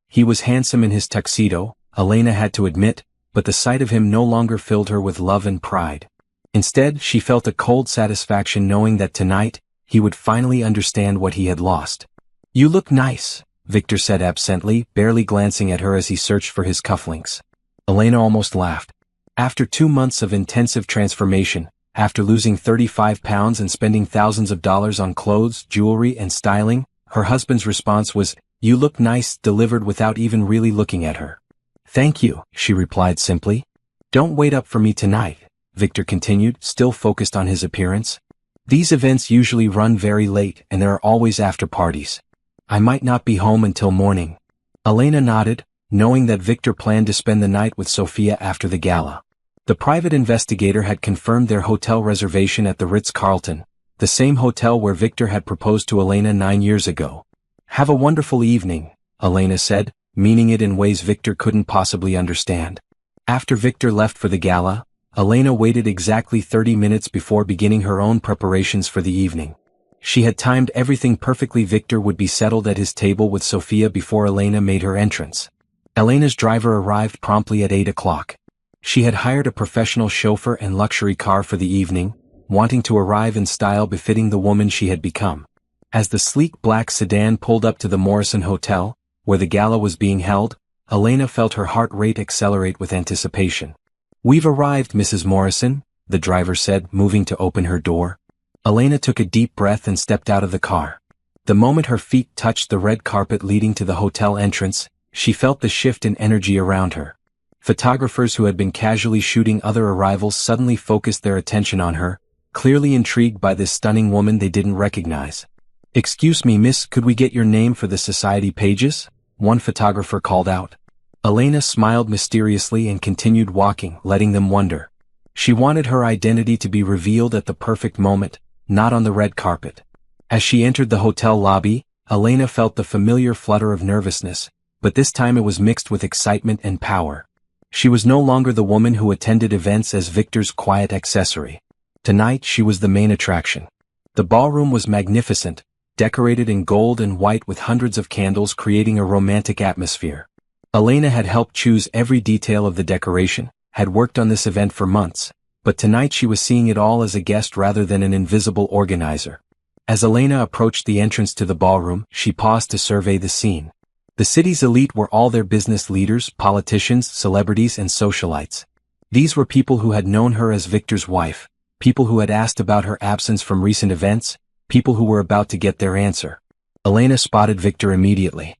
He was handsome in his tuxedo, Elena had to admit, but the sight of him no longer filled her with love and pride. Instead, she felt a cold satisfaction knowing that tonight, he would finally understand what he had lost. "You look nice," Victor said absently, barely glancing at her as he searched for his cufflinks. Elena almost laughed. After 2 months of intensive transformation, after losing 35 pounds and spending thousands of dollars on clothes, jewelry, and styling, her husband's response was, "You look nice," delivered without even really looking at her. "Thank you," she replied simply. "Don't wait up for me tonight," Victor continued, still focused on his appearance. "These events usually run very late and there are always after parties. I might not be home until morning." Elena nodded, knowing that Victor planned to spend the night with Sophia after the gala. The private investigator had confirmed their hotel reservation at the Ritz-Carlton, the same hotel where Victor had proposed to Elena 9 years ago. "Have a wonderful evening," Elena said, meaning it in ways Victor couldn't possibly understand. After Victor left for the gala, Elena waited exactly 30 minutes before beginning her own preparations for the evening. She had timed everything perfectly. Victor would be settled at his table with Sophia before Elena made her entrance. Elena's driver arrived promptly at 8 o'clock. She had hired a professional chauffeur and luxury car for the evening, wanting to arrive in style befitting the woman she had become. As the sleek black sedan pulled up to the Morrison Hotel, where the gala was being held, Elena felt her heart rate accelerate with anticipation. "We've arrived, Mrs. Morrison," the driver said, moving to open her door. Elena took a deep breath and stepped out of the car. The moment her feet touched the red carpet leading to the hotel entrance, she felt the shift in energy around her. Photographers who had been casually shooting other arrivals suddenly focused their attention on her, clearly intrigued by this stunning woman they didn't recognize. "Excuse me, miss, could we get your name for the society pages?" one photographer called out. Elena smiled mysteriously and continued walking, letting them wonder. She wanted her identity to be revealed at the perfect moment, not on the red carpet. As she entered the hotel lobby, Elena felt the familiar flutter of nervousness, but this time it was mixed with excitement and power. She was no longer the woman who attended events as Victor's quiet accessory. Tonight she was the main attraction. The ballroom was magnificent, decorated in gold and white with hundreds of candles creating a romantic atmosphere. Elena had helped choose every detail of the decoration, had worked on this event for months, but tonight she was seeing it all as a guest rather than an invisible organizer. As Elena approached the entrance to the ballroom, she paused to survey the scene. The city's elite were all their business leaders, politicians, celebrities, and socialites. These were people who had known her as Victor's wife, people who had asked about her absence from recent events, people who were about to get their answer. Elena spotted Victor immediately.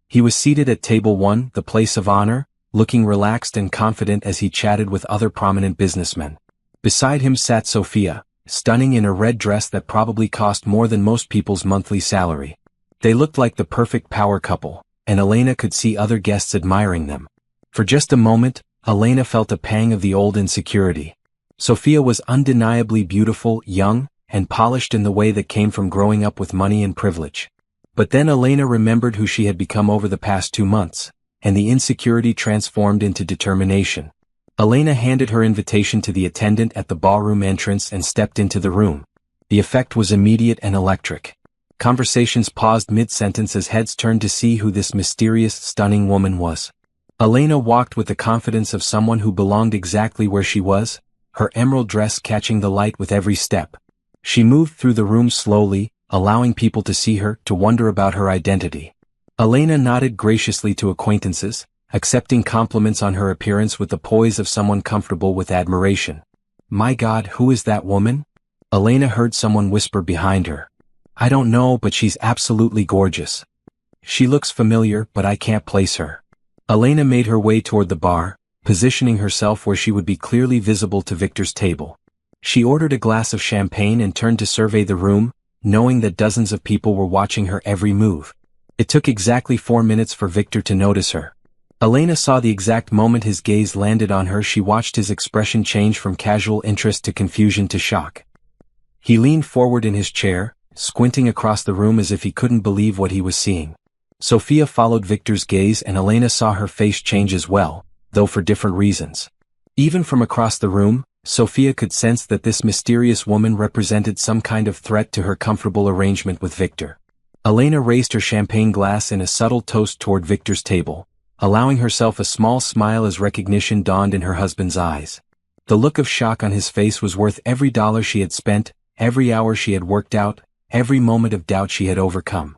He was seated at table 1, the place of honor, looking relaxed and confident as he chatted with other prominent businessmen. Beside him sat Sophia, stunning in a red dress that probably cost more than most people's monthly salary. They looked like the perfect power couple, and Elena could see other guests admiring them. For just a moment, Elena felt a pang of the old insecurity. Sophia was undeniably beautiful, young, and polished in the way that came from growing up with money and privilege. But then Elena remembered who she had become over the past 2 months, and the insecurity transformed into determination. Elena handed her invitation to the attendant at the ballroom entrance and stepped into the room. The effect was immediate and electric. Conversations paused mid-sentence as heads turned to see who this mysterious, stunning woman was. Elena walked with the confidence of someone who belonged exactly where she was, her emerald dress catching the light with every step. She moved through the room slowly, allowing people to see her, to wonder about her identity. Elena nodded graciously to acquaintances, accepting compliments on her appearance with the poise of someone comfortable with admiration. "My God, who is that woman?" Elena heard someone whisper behind her. "I don't know, but she's absolutely gorgeous. She looks familiar, but I can't place her." Elena made her way toward the bar, positioning herself where she would be clearly visible to Victor's table. She ordered a glass of champagne and turned to survey the room, knowing that dozens of people were watching her every move. It took exactly 4 minutes for Victor to notice her. Elena saw the exact moment his gaze landed on her. She watched his expression change from casual interest to confusion to shock. He leaned forward in his chair, squinting across the room as if he couldn't believe what he was seeing. Sophia followed Victor's gaze and Elena saw her face change as well, though for different reasons. Even from across the room, Sophia could sense that this mysterious woman represented some kind of threat to her comfortable arrangement with Victor. Elena raised her champagne glass in a subtle toast toward Victor's table, allowing herself a small smile as recognition dawned in her husband's eyes. The look of shock on his face was worth every dollar she had spent, every hour she had worked out, every moment of doubt she had overcome.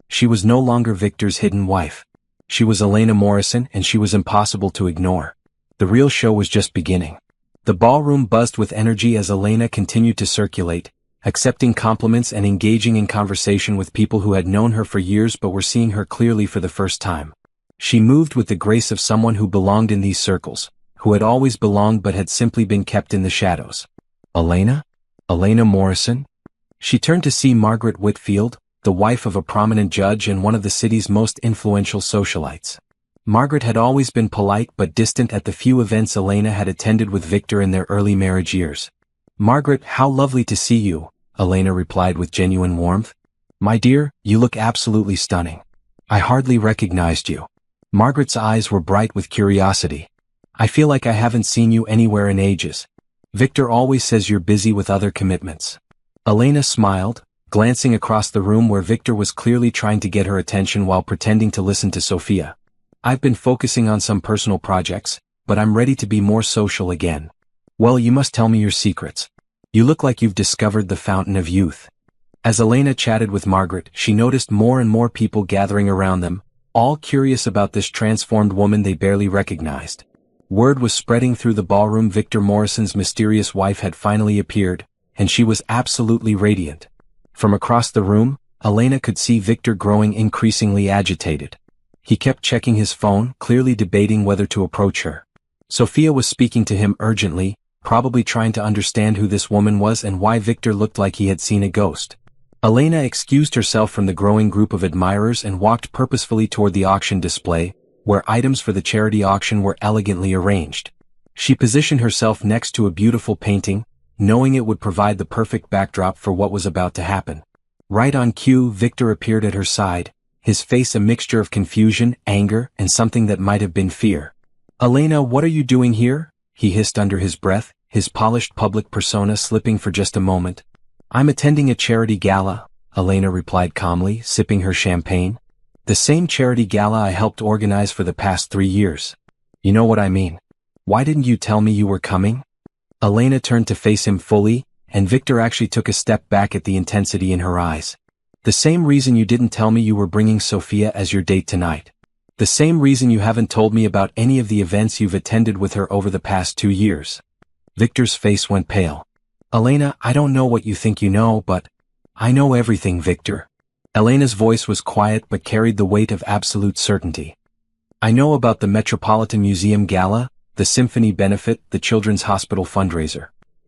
She was no longer Victor's hidden wife. She was Elena Morrison, and she was impossible to ignore. The real show was just beginning. The ballroom buzzed with energy as Elena continued to circulate, accepting compliments and engaging in conversation with people who had known her for years but were seeing her clearly for the first time. She moved with the grace of someone who belonged in these circles, who had always belonged but had simply been kept in the shadows. Elena? Elena Morrison? She turned to see Margaret Whitfield, the wife of a prominent judge and one of the city's most influential socialites. Margaret had always been polite but distant at the few events Elena had attended with Victor in their early marriage years. "Margaret, how lovely to see you," Elena replied with genuine warmth. "My dear, you look absolutely stunning. I hardly recognized you." Margaret's eyes were bright with curiosity. "I feel like I haven't seen you anywhere in ages. Victor always says you're busy with other commitments." Elena smiled, glancing across the room where Victor was clearly trying to get her attention while pretending to listen to Sophia. "I've been focusing on some personal projects, but I'm ready to be more social again." "Well, you must tell me your secrets. You look like you've discovered the fountain of youth." As Elena chatted with Margaret, she noticed more and more people gathering around them, all curious about this transformed woman they barely recognized. Word was spreading through the ballroom Victor Morrison's mysterious wife had finally appeared, and she was absolutely radiant. From across the room, Elena could see Victor growing increasingly agitated. He kept checking his phone, clearly debating whether to approach her. Sophia was speaking to him urgently, probably trying to understand who this woman was and why Victor looked like he had seen a ghost. Elena excused herself from the growing group of admirers and walked purposefully toward the auction display, where items for the charity auction were elegantly arranged. She positioned herself next to a beautiful painting, knowing it would provide the perfect backdrop for what was about to happen. Right on cue, Victor appeared at her side, his face a mixture of confusion, anger, and something that might have been fear. "Elena, what are you doing here?" he hissed under his breath, his polished public persona slipping for just a moment. "I'm attending a charity gala," Elena replied calmly, sipping her champagne. "The same charity gala I helped organize for the past 3 years. You know what I mean. Why didn't you tell me you were coming?" Elena turned to face him fully, and Victor actually took a step back at the intensity in her eyes. "The same reason you didn't tell me you were bringing Sophia as your date tonight. The same reason you haven't told me about any of the events you've attended with her over the past 2 years. Victor's face went pale. "Elena, I don't know what you think you know, but I know everything, Victor." Elena's voice was quiet but carried the weight of absolute certainty. "I know about the Metropolitan Museum Gala, the Symphony Benefit, the Children's Hospital fundraiser.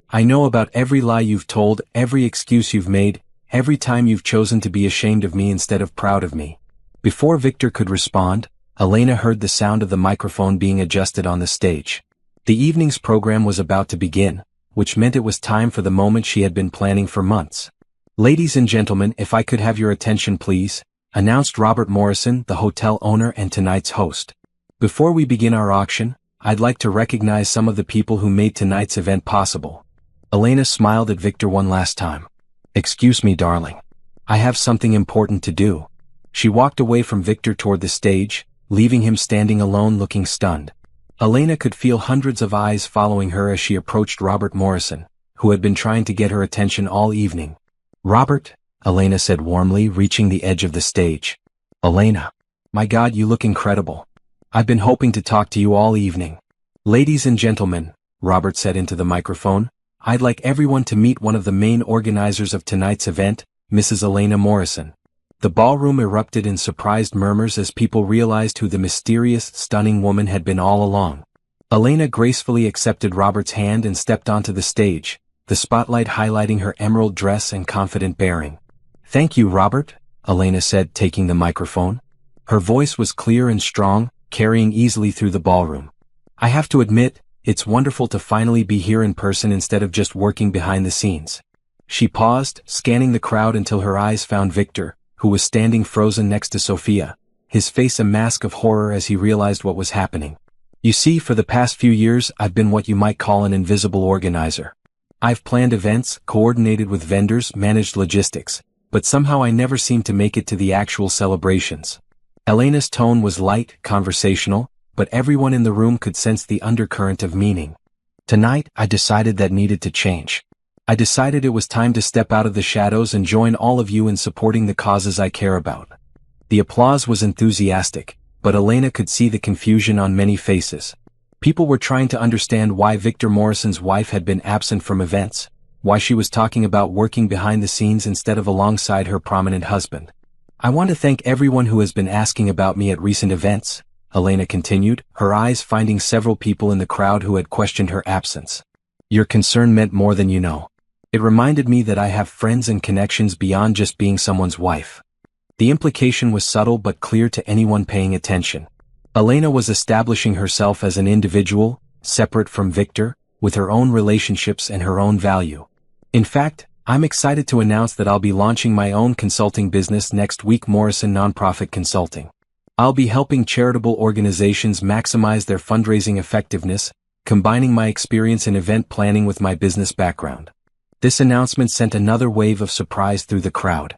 I know about every lie you've told, every excuse you've made, every time you've chosen to be ashamed of me instead of proud of me." Before Victor could respond, Elena heard the sound of the microphone being adjusted on the stage. The evening's program was about to begin, which meant it was time for the moment she had been planning for months. "Ladies and gentlemen, if I could have your attention please," announced Robert Morrison, the hotel owner and tonight's host. "Before we begin our auction, I'd like to recognize some of the people who made tonight's event possible." Elena smiled at Victor one last time. "Excuse me, darling. I have something important to do." She walked away from Victor toward the stage, leaving him standing alone looking stunned. Elena could feel hundreds of eyes following her as she approached Robert Morrison, who had been trying to get her attention all evening. "Robert," Elena said warmly, reaching the edge of the stage. "Elena. My God, you look incredible. I've been hoping to talk to you all evening." "Ladies and gentlemen," Robert said into the microphone, "I'd like everyone to meet one of the main organizers of tonight's event, Mrs. Elena Morrison." The ballroom erupted in surprised murmurs as people realized who the mysterious, stunning woman had been all along. Elena gracefully accepted Robert's hand and stepped onto the stage, the spotlight highlighting her emerald dress and confident bearing. "Thank you, Robert," Elena said, taking the microphone. Her voice was clear and strong, carrying easily through the ballroom. "I have to admit, it's wonderful to finally be here in person instead of just working behind the scenes." She paused, scanning the crowd until her eyes found Victor, who was standing frozen next to Sophia, his face a mask of horror as he realized what was happening. "You see, for the past few years I've been what you might call an invisible organizer. I've planned events, coordinated with vendors, managed logistics, but somehow I never seemed to make it to the actual celebrations." Elena's tone was light, conversational, but everyone in the room could sense the undercurrent of meaning. Tonight, I decided that needed to change. I decided it was time to step out of the shadows and join all of you in supporting the causes I care about. The applause was enthusiastic, but Elena could see the confusion on many faces. People were trying to understand why Victor Morrison's wife had been absent from events, why she was talking about working behind the scenes instead of alongside her prominent husband. I want to thank everyone who has been asking about me at recent events, Elena continued, her eyes finding several people in the crowd who had questioned her absence. Your concern meant more than you know. It reminded me that I have friends and connections beyond just being someone's wife. The implication was subtle but clear to anyone paying attention. Elena was establishing herself as an individual, separate from Victor, with her own relationships and her own value. In fact, I'm excited to announce that I'll be launching my own consulting business next week, Morrison Nonprofit Consulting. I'll be helping charitable organizations maximize their fundraising effectiveness, combining my experience in event planning with my business background. This announcement sent another wave of surprise through the crowd.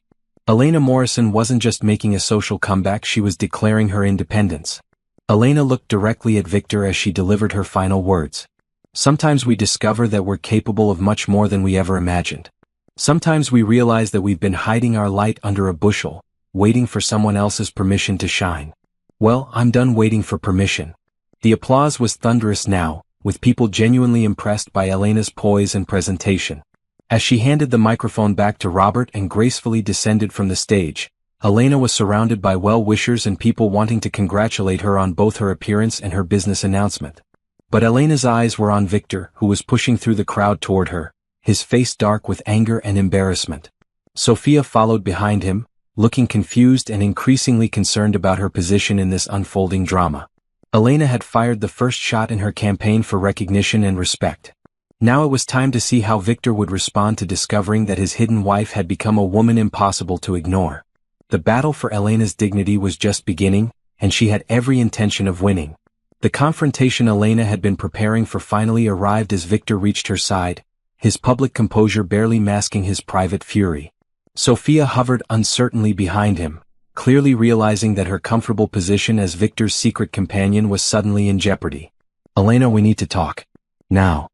Elena Morrison wasn't just making a social comeback, she was declaring her independence. Elena looked directly at Victor as she delivered her final words. Sometimes we discover that we're capable of much more than we ever imagined. Sometimes we realize that we've been hiding our light under a bushel, waiting for someone else's permission to shine. Well, I'm done waiting for permission. The applause was thunderous now, with people genuinely impressed by Elena's poise and presentation. As she handed the microphone back to Robert and gracefully descended from the stage, Elena was surrounded by well-wishers and people wanting to congratulate her on both her appearance and her business announcement. But Elena's eyes were on Victor, who was pushing through the crowd toward her, his face dark with anger and embarrassment. Sophia followed behind him, looking confused and increasingly concerned about her position in this unfolding drama. Elena had fired the first shot in her campaign for recognition and respect. Now it was time to see how Victor would respond to discovering that his hidden wife had become a woman impossible to ignore. The battle for Elena's dignity was just beginning, and she had every intention of winning. The confrontation Elena had been preparing for finally arrived as Victor reached her side, his public composure barely masking his private fury. Sophia hovered uncertainly behind him, clearly realizing that her comfortable position as Victor's secret companion was suddenly in jeopardy. Elena, we need to talk. Now.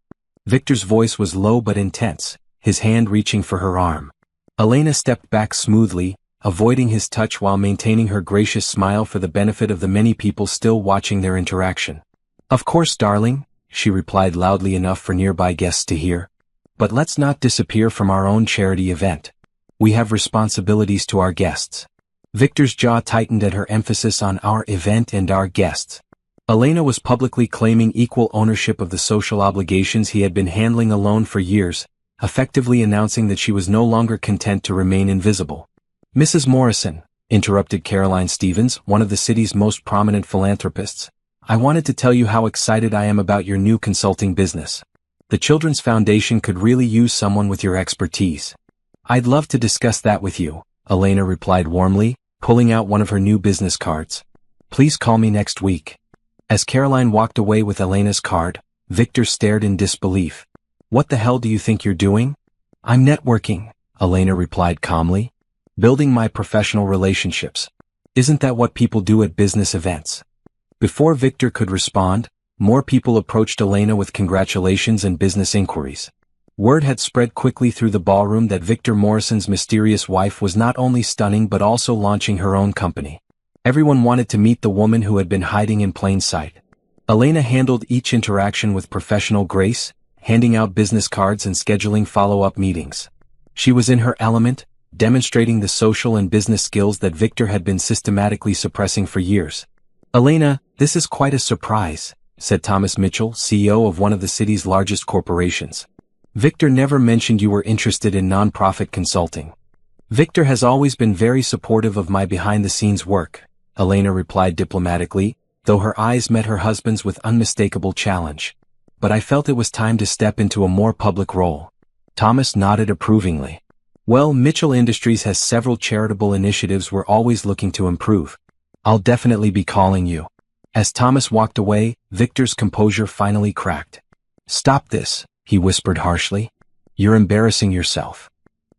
Victor's voice was low but intense, his hand reaching for her arm. Elena stepped back smoothly, avoiding his touch while maintaining her gracious smile for the benefit of the many people still watching their interaction. Of course, darling, she replied loudly enough for nearby guests to hear. But let's not disappear from our own charity event. We have responsibilities to our guests. Victor's jaw tightened at her emphasis on our event and our guests. Elena was publicly claiming equal ownership of the social obligations he had been handling alone for years, effectively announcing that she was no longer content to remain invisible. Mrs. Morrison, interrupted Caroline Stevens, one of the city's most prominent philanthropists, I wanted to tell you how excited I am about your new consulting business. The Children's Foundation could really use someone with your expertise. I'd love to discuss that with you, Elena replied warmly, pulling out one of her new business cards. Please call me next week. As Caroline walked away with Elena's card, Victor stared in disbelief. What the hell do you think you're doing? I'm networking, Elena replied calmly. Building my professional relationships. Isn't that what people do at business events? Before Victor could respond, more people approached Elena with congratulations and business inquiries. Word had spread quickly through the ballroom that Victor Morrison's mysterious wife was not only stunning but also launching her own company. Everyone wanted to meet the woman who had been hiding in plain sight. Elena handled each interaction with professional grace, handing out business cards and scheduling follow-up meetings. She was in her element, demonstrating the social and business skills that Victor had been systematically suppressing for years. Elena, this is quite a surprise, said Thomas Mitchell, CEO of one of the city's largest corporations. Victor never mentioned you were interested in nonprofit consulting. Victor has always been very supportive of my behind-the-scenes work, Elena replied diplomatically, though her eyes met her husband's with unmistakable challenge. But I felt it was time to step into a more public role. Thomas nodded approvingly. Well, Mitchell Industries has several charitable initiatives we're always looking to improve. I'll definitely be calling you. As Thomas walked away, Victor's composure finally cracked. Stop this, he whispered harshly. You're embarrassing yourself.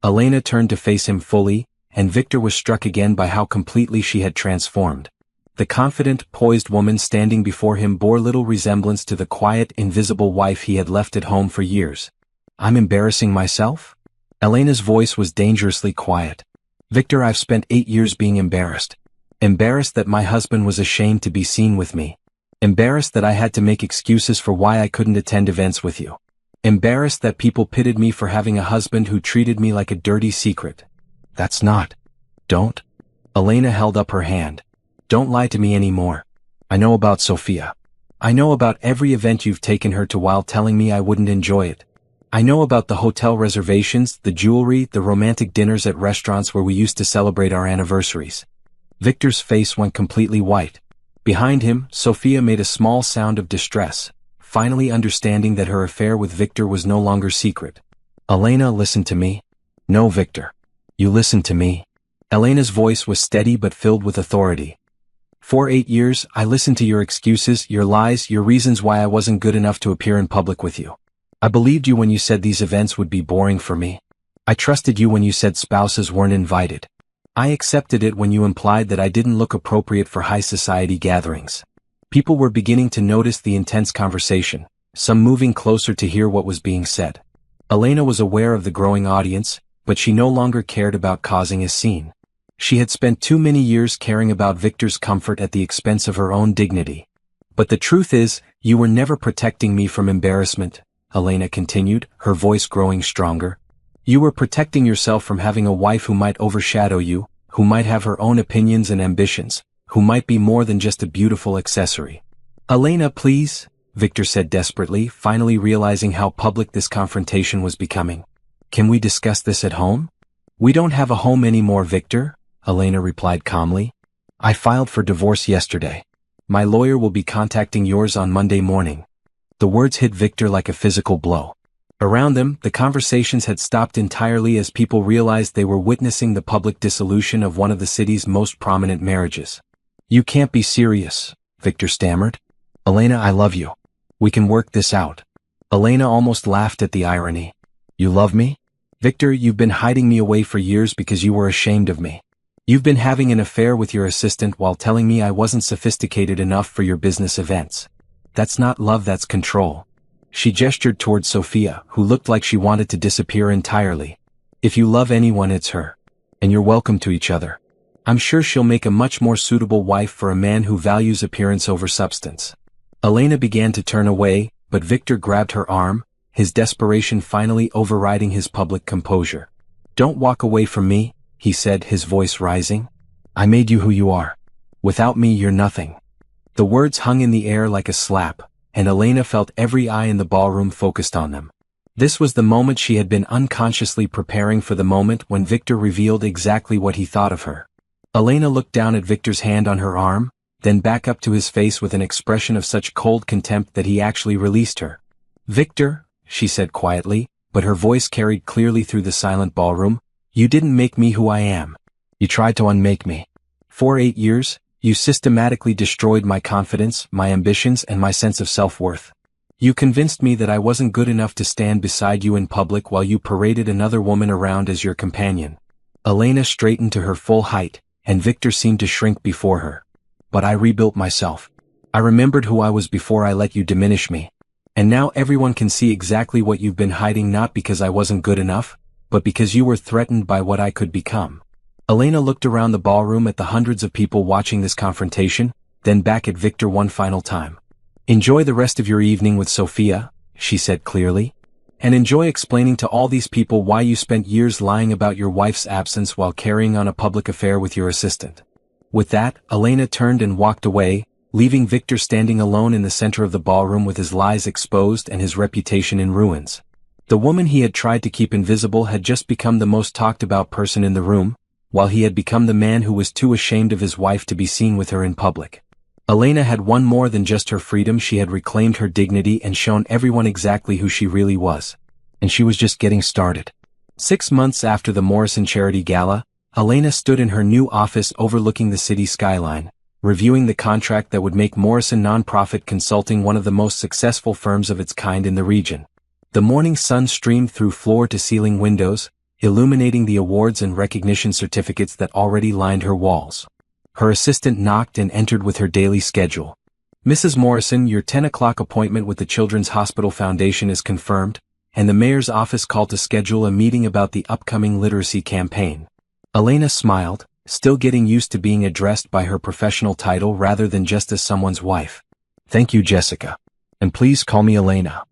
Elena turned to face him fully, and Victor was struck again by how completely she had transformed. The confident, poised woman standing before him bore little resemblance to the quiet, invisible wife he had left at home for years. I'm embarrassing myself? Elena's voice was dangerously quiet. Victor, I've spent 8 years being embarrassed. Embarrassed that my husband was ashamed to be seen with me. Embarrassed that I had to make excuses for why I couldn't attend events with you. Embarrassed that people pitied me for having a husband who treated me like a dirty secret. That's not. Don't. Elena held up her hand. Don't lie to me anymore. I know about Sophia. I know about every event you've taken her to while telling me I wouldn't enjoy it. I know about the hotel reservations, the jewelry, the romantic dinners at restaurants where we used to celebrate our anniversaries. Victor's face went completely white. Behind him, Sophia made a small sound of distress, finally understanding that her affair with Victor was no longer secret. Elena, listen to me. No, Victor. You listen to me. Elena's voice was steady but filled with authority. For 8 years, I listened to your excuses, your lies, your reasons why I wasn't good enough to appear in public with you. I believed you when you said these events would be boring for me. I trusted you when you said spouses weren't invited. I accepted it when you implied that I didn't look appropriate for high society gatherings. People were beginning to notice the intense conversation, some moving closer to hear what was being said. Elena was aware of the growing audience, but she no longer cared about causing a scene. She had spent too many years caring about Victor's comfort at the expense of her own dignity. But the truth is, you were never protecting me from embarrassment, Elena continued, her voice growing stronger. You were protecting yourself from having a wife who might overshadow you, who might have her own opinions and ambitions, who might be more than just a beautiful accessory. Elena, please, Victor said desperately, finally realizing how public this confrontation was becoming. Can we discuss this at home? We don't have a home anymore, Victor, Elena replied calmly. I filed for divorce yesterday. My lawyer will be contacting yours on Monday morning. The words hit Victor like a physical blow. Around them, the conversations had stopped entirely as people realized they were witnessing the public dissolution of one of the city's most prominent marriages. You can't be serious, Victor stammered. Elena, I love you. We can work this out. Elena almost laughed at the irony. You love me? Victor, you've been hiding me away for years because you were ashamed of me. You've been having an affair with your assistant while telling me I wasn't sophisticated enough for your business events. That's not love, that's control. She gestured towards Sophia, who looked like she wanted to disappear entirely. If you love anyone, it's her. And you're welcome to each other. I'm sure she'll make a much more suitable wife for a man who values appearance over substance. Elena began to turn away, but Victor grabbed her arm, his desperation finally overriding his public composure. Don't walk away from me, he said, his voice rising. I made you who you are. Without me, you're nothing. The words hung in the air like a slap, and Elena felt every eye in the ballroom focused on them. This was the moment she had been unconsciously preparing for, the moment when Victor revealed exactly what he thought of her. Elena looked down at Victor's hand on her arm, then back up to his face with an expression of such cold contempt that he actually released her. Victor, she said quietly, but her voice carried clearly through the silent ballroom, you didn't make me who I am. You tried to unmake me. For 8 years, you systematically destroyed my confidence, my ambitions, and my sense of self-worth. You convinced me that I wasn't good enough to stand beside you in public while you paraded another woman around as your companion. Elena straightened to her full height, and Victor seemed to shrink before her. But I rebuilt myself. I remembered who I was before I let you diminish me. And now everyone can see exactly what you've been hiding, not because I wasn't good enough, but because you were threatened by what I could become. Elena looked around the ballroom at the hundreds of people watching this confrontation, then back at Victor one final time. Enjoy the rest of your evening with Sophia, she said clearly. And enjoy explaining to all these people why you spent years lying about your wife's absence while carrying on a public affair with your assistant. With that, Elena turned and walked away, leaving Victor standing alone in the center of the ballroom with his lies exposed and his reputation in ruins. The woman he had tried to keep invisible had just become the most talked about person in the room, while he had become the man who was too ashamed of his wife to be seen with her in public. Elena had won more than just her freedom. She had reclaimed her dignity and shown everyone exactly who she really was. And she was just getting started. 6 months after the Morrison Charity Gala, Elena stood in her new office overlooking the city skyline, reviewing the contract that would make Morrison Nonprofit Consulting one of the most successful firms of its kind in the region. The morning sun streamed through floor-to-ceiling windows, illuminating the awards and recognition certificates that already lined her walls. Her assistant knocked and entered with her daily schedule. "Mrs. Morrison, your 10 o'clock appointment with the Children's Hospital Foundation is confirmed, and the mayor's office called to schedule a meeting about the upcoming literacy campaign." Elena smiled, still getting used to being addressed by her professional title rather than just as someone's wife. "Thank you, Jessica. And please call me Elena."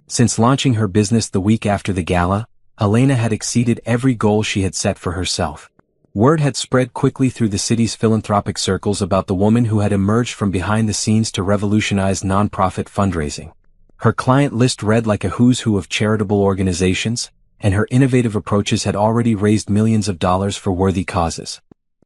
Since launching her business the week after the gala, Elena had exceeded every goal she had set for herself. Word had spread quickly through the city's philanthropic circles about the woman who had emerged from behind the scenes to revolutionize nonprofit fundraising. Her client list read like a who's who of charitable organizations, and her innovative approaches had already raised millions of dollars for worthy causes.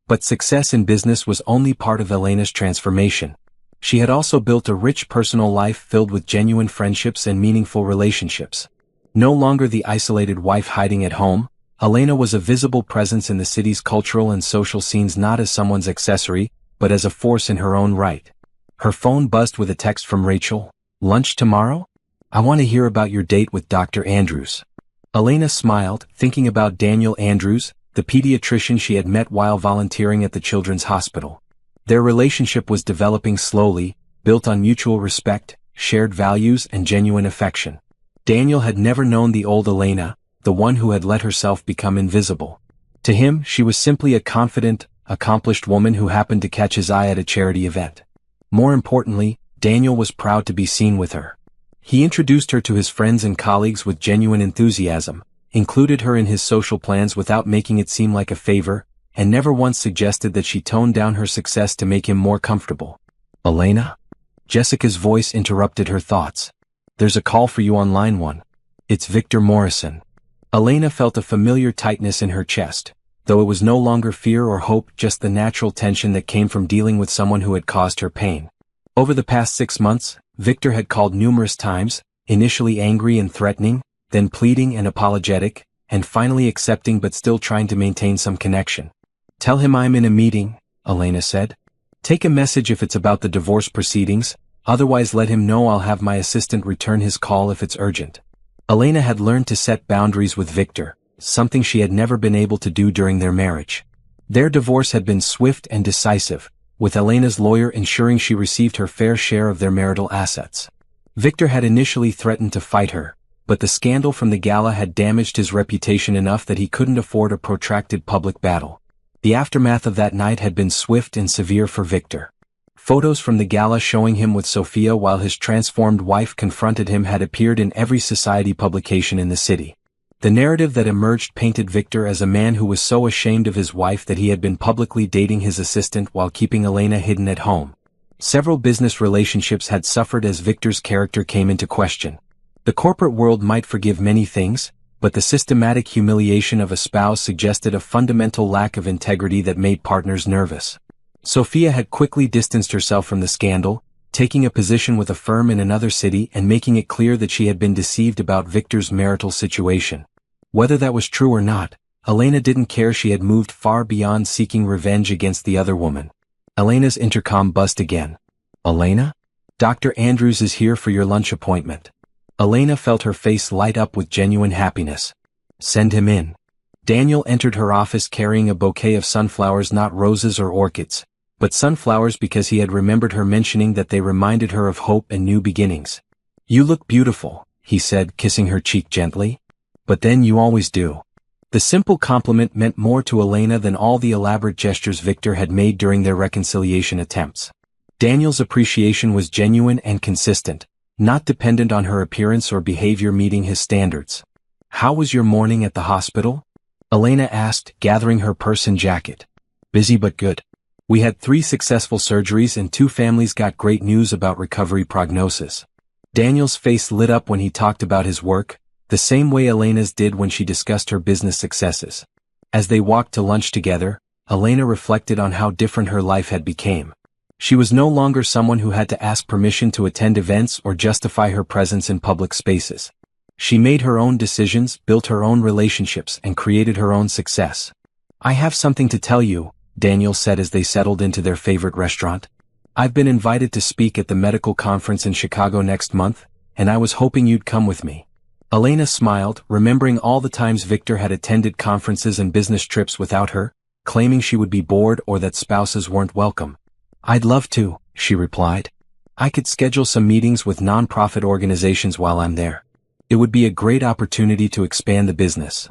But success in business was only part of Elena's transformation. She had also built a rich personal life filled with genuine friendships and meaningful relationships. No longer the isolated wife hiding at home, Elena was a visible presence in the city's cultural and social scenes, not as someone's accessory, but as a force in her own right. Her phone buzzed with a text from Rachel. "Lunch tomorrow? I want to hear about your date with Dr. Andrews." Elena smiled, thinking about Daniel Andrews, the pediatrician she had met while volunteering at the Children's Hospital. Their relationship was developing slowly, built on mutual respect, shared values, and genuine affection. Daniel had never known the old Elena, the one who had let herself become invisible. To him, she was simply a confident, accomplished woman who happened to catch his eye at a charity event. More importantly, Daniel was proud to be seen with her. He introduced her to his friends and colleagues with genuine enthusiasm, included her in his social plans without making it seem like a favor, and never once suggested that she toned down her success to make him more comfortable. "Elena?" Jessica's voice interrupted her thoughts. "There's a call for you on line 1. It's Victor Morrison." Elena felt a familiar tightness in her chest, though it was no longer fear or hope, just the natural tension that came from dealing with someone who had caused her pain. Over the past 6 months, Victor had called numerous times, initially angry and threatening, then pleading and apologetic, and finally accepting but still trying to maintain some connection. "Tell him I'm in a meeting," Elena said. "Take a message if it's about the divorce proceedings, otherwise let him know I'll have my assistant return his call if it's urgent." Elena had learned to set boundaries with Victor, something she had never been able to do during their marriage. Their divorce had been swift and decisive, with Elena's lawyer ensuring she received her fair share of their marital assets. Victor had initially threatened to fight her, but the scandal from the gala had damaged his reputation enough that he couldn't afford a protracted public battle. The aftermath of that night had been swift and severe for Victor. Photos from the gala showing him with Sophia while his transformed wife confronted him had appeared in every society publication in the city. The narrative that emerged painted Victor as a man who was so ashamed of his wife that he had been publicly dating his assistant while keeping Elena hidden at home. Several business relationships had suffered as Victor's character came into question. The corporate world might forgive many things, but the systematic humiliation of a spouse suggested a fundamental lack of integrity that made partners nervous. Sophia had quickly distanced herself from the scandal, taking a position with a firm in another city and making it clear that she had been deceived about Victor's marital situation. Whether that was true or not, Elena didn't care. She had moved far beyond seeking revenge against the other woman. Elena's intercom buzzed again. "Elena? Dr. Andrews is here for your lunch appointment." Elena felt her face light up with genuine happiness. "Send him in." Daniel entered her office carrying a bouquet of sunflowers, not roses or orchids, but sunflowers because he had remembered her mentioning that they reminded her of hope and new beginnings. "You look beautiful," he said, kissing her cheek gently. "But then you always do." The simple compliment meant more to Elena than all the elaborate gestures Victor had made during their reconciliation attempts. Daniel's appreciation was genuine and consistent, not dependent on her appearance or behavior meeting his standards. "How was your morning at the hospital?" Elena asked, gathering her purse and jacket. "Busy but good. We had 3 successful surgeries and 2 families got great news about recovery prognosis." Daniel's face lit up when he talked about his work, the same way Elena's did when she discussed her business successes. As they walked to lunch together, Elena reflected on how different her life had become. She was no longer someone who had to ask permission to attend events or justify her presence in public spaces. She made her own decisions, built her own relationships, and created her own success. "I have something to tell you," Daniel said as they settled into their favorite restaurant. "I've been invited to speak at the medical conference in Chicago next month, and I was hoping you'd come with me." Elena smiled, remembering all the times Victor had attended conferences and business trips without her, claiming she would be bored or that spouses weren't welcome. "I'd love to," she replied. "I could schedule some meetings with non-profit organizations while I'm there. It would be a great opportunity to expand the business."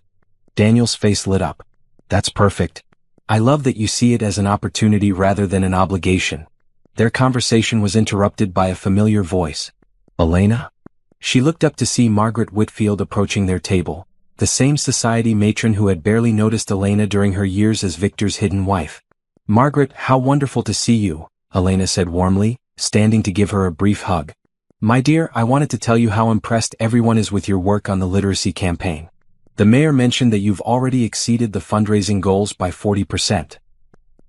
Daniel's face lit up. "That's perfect. I love that you see it as an opportunity rather than an obligation." Their conversation was interrupted by a familiar voice. "Elena?" She looked up to see Margaret Whitfield approaching their table, the same society matron who had barely noticed Elena during her years as Victor's hidden wife. "Margaret, how wonderful to see you," Elena said warmly, standing to give her a brief hug. "My dear, I wanted to tell you how impressed everyone is with your work on the literacy campaign. The mayor mentioned that you've already exceeded the fundraising goals by 40%.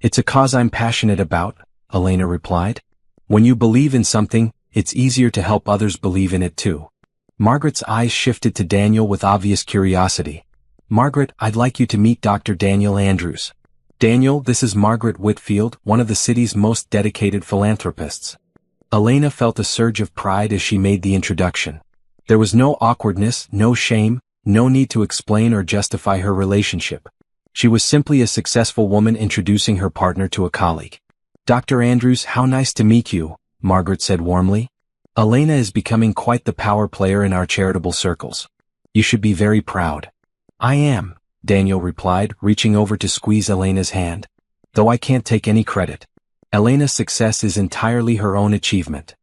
"It's a cause I'm passionate about," Elena replied. "When you believe in something, it's easier to help others believe in it too." Margaret's eyes shifted to Daniel with obvious curiosity. "Margaret, I'd like you to meet Dr. Daniel Andrews." "Daniel, this is Margaret Whitfield, one of the city's most dedicated philanthropists." Elena felt a surge of pride as she made the introduction. There was no awkwardness, no shame, no need to explain or justify her relationship. She was simply a successful woman introducing her partner to a colleague. "Dr. Andrews, how nice to meet you," Margaret said warmly. "Elena is becoming quite the power player in our charitable circles. You should be very proud." "I am," Daniel replied, reaching over to squeeze Elena's hand. "Though I can't take any credit. Elena's success is entirely her own achievement."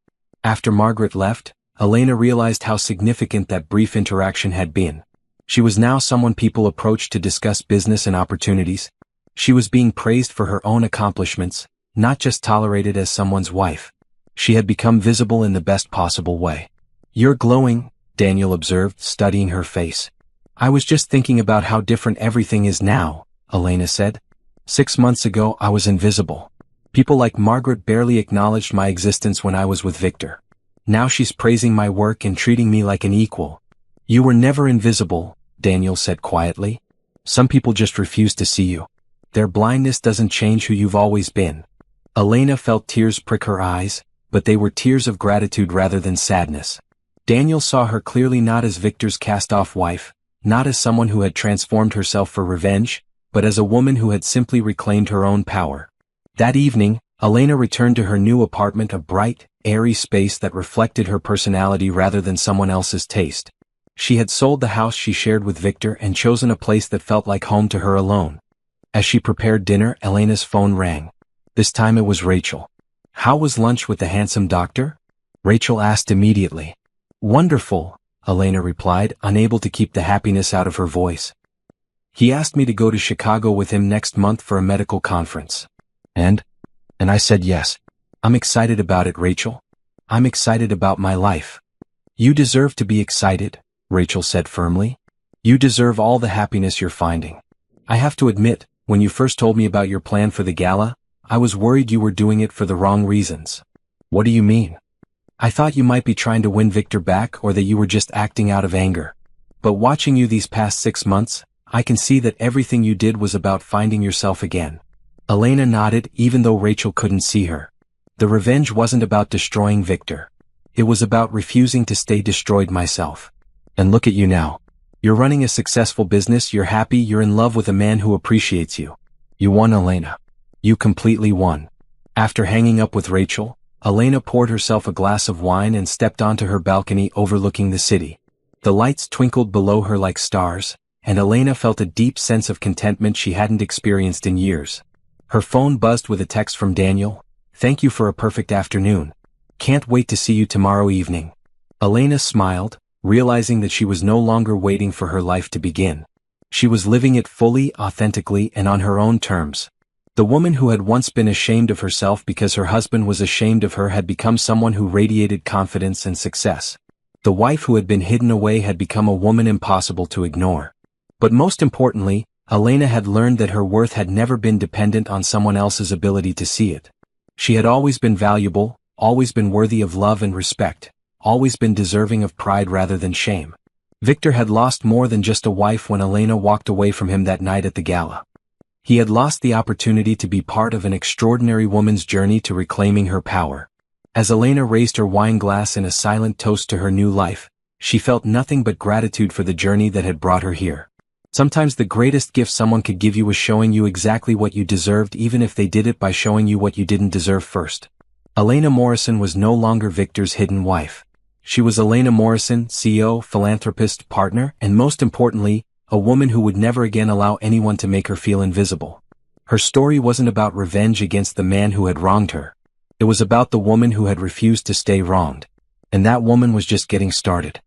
After Margaret left, Elena realized how significant that brief interaction had been. She was now someone people approached to discuss business and opportunities. She was being praised for her own accomplishments, not just tolerated as someone's wife. She had become visible in the best possible way. "You're glowing," Daniel observed, studying her face. "I was just thinking about how different everything is now," Elena said. 6 months ago I was invisible. People like Margaret barely acknowledged my existence when I was with Victor. Now she's praising my work and treating me like an equal." "You were never invisible," Daniel said quietly. "Some people just refuse to see you. Their blindness doesn't change who you've always been." Elena felt tears prick her eyes, but they were tears of gratitude rather than sadness. Daniel saw her clearly not as Victor's cast-off wife, not as someone who had transformed herself for revenge, but as a woman who had simply reclaimed her own power. That evening, Elena returned to her new apartment, a bright, airy space that reflected her personality rather than someone else's taste. She had sold the house she shared with Victor and chosen a place that felt like home to her alone. As she prepared dinner, Elena's phone rang. This time it was Rachel. "How was lunch with the handsome doctor?" Rachel asked immediately. "Wonderful," Elena replied, unable to keep the happiness out of her voice. "He asked me to go to Chicago with him next month for a medical conference. And I said yes. I'm excited about it, Rachel. I'm excited about my life." "You deserve to be excited," Rachel said firmly. "You deserve all the happiness you're finding. I have to admit, when you first told me about your plan for the gala, I was worried you were doing it for the wrong reasons." "What do you mean?" "I thought you might be trying to win Victor back or that you were just acting out of anger. But watching you these past 6 months, I can see that everything you did was about finding yourself again." Elena nodded, even though Rachel couldn't see her. The revenge wasn't about destroying Victor. It was about refusing to stay destroyed myself. "And look at you now. You're running a successful business, you're happy, you're in love with a man who appreciates you. You won, Elena. You completely won." After hanging up with Rachel, Elena poured herself a glass of wine and stepped onto her balcony overlooking the city. The lights twinkled below her like stars, and Elena felt a deep sense of contentment she hadn't experienced in years. Her phone buzzed with a text from Daniel. "Thank you for a perfect afternoon. Can't wait to see you tomorrow evening." Elena smiled, realizing that she was no longer waiting for her life to begin. She was living it fully, authentically, and on her own terms. The woman who had once been ashamed of herself because her husband was ashamed of her had become someone who radiated confidence and success. The wife who had been hidden away had become a woman impossible to ignore. But most importantly, Elena had learned that her worth had never been dependent on someone else's ability to see it. She had always been valuable, always been worthy of love and respect, always been deserving of pride rather than shame. Victor had lost more than just a wife when Elena walked away from him that night at the gala. He had lost the opportunity to be part of an extraordinary woman's journey to reclaiming her power. As Elena raised her wine glass in a silent toast to her new life, she felt nothing but gratitude for the journey that had brought her here. Sometimes the greatest gift someone could give you was showing you exactly what you deserved, even if they did it by showing you what you didn't deserve first. Elena Morrison was no longer Victor's hidden wife. She was Elena Morrison, CEO, philanthropist, partner, and most importantly, a woman who would never again allow anyone to make her feel invisible. Her story wasn't about revenge against the man who had wronged her. It was about the woman who had refused to stay wronged. And that woman was just getting started.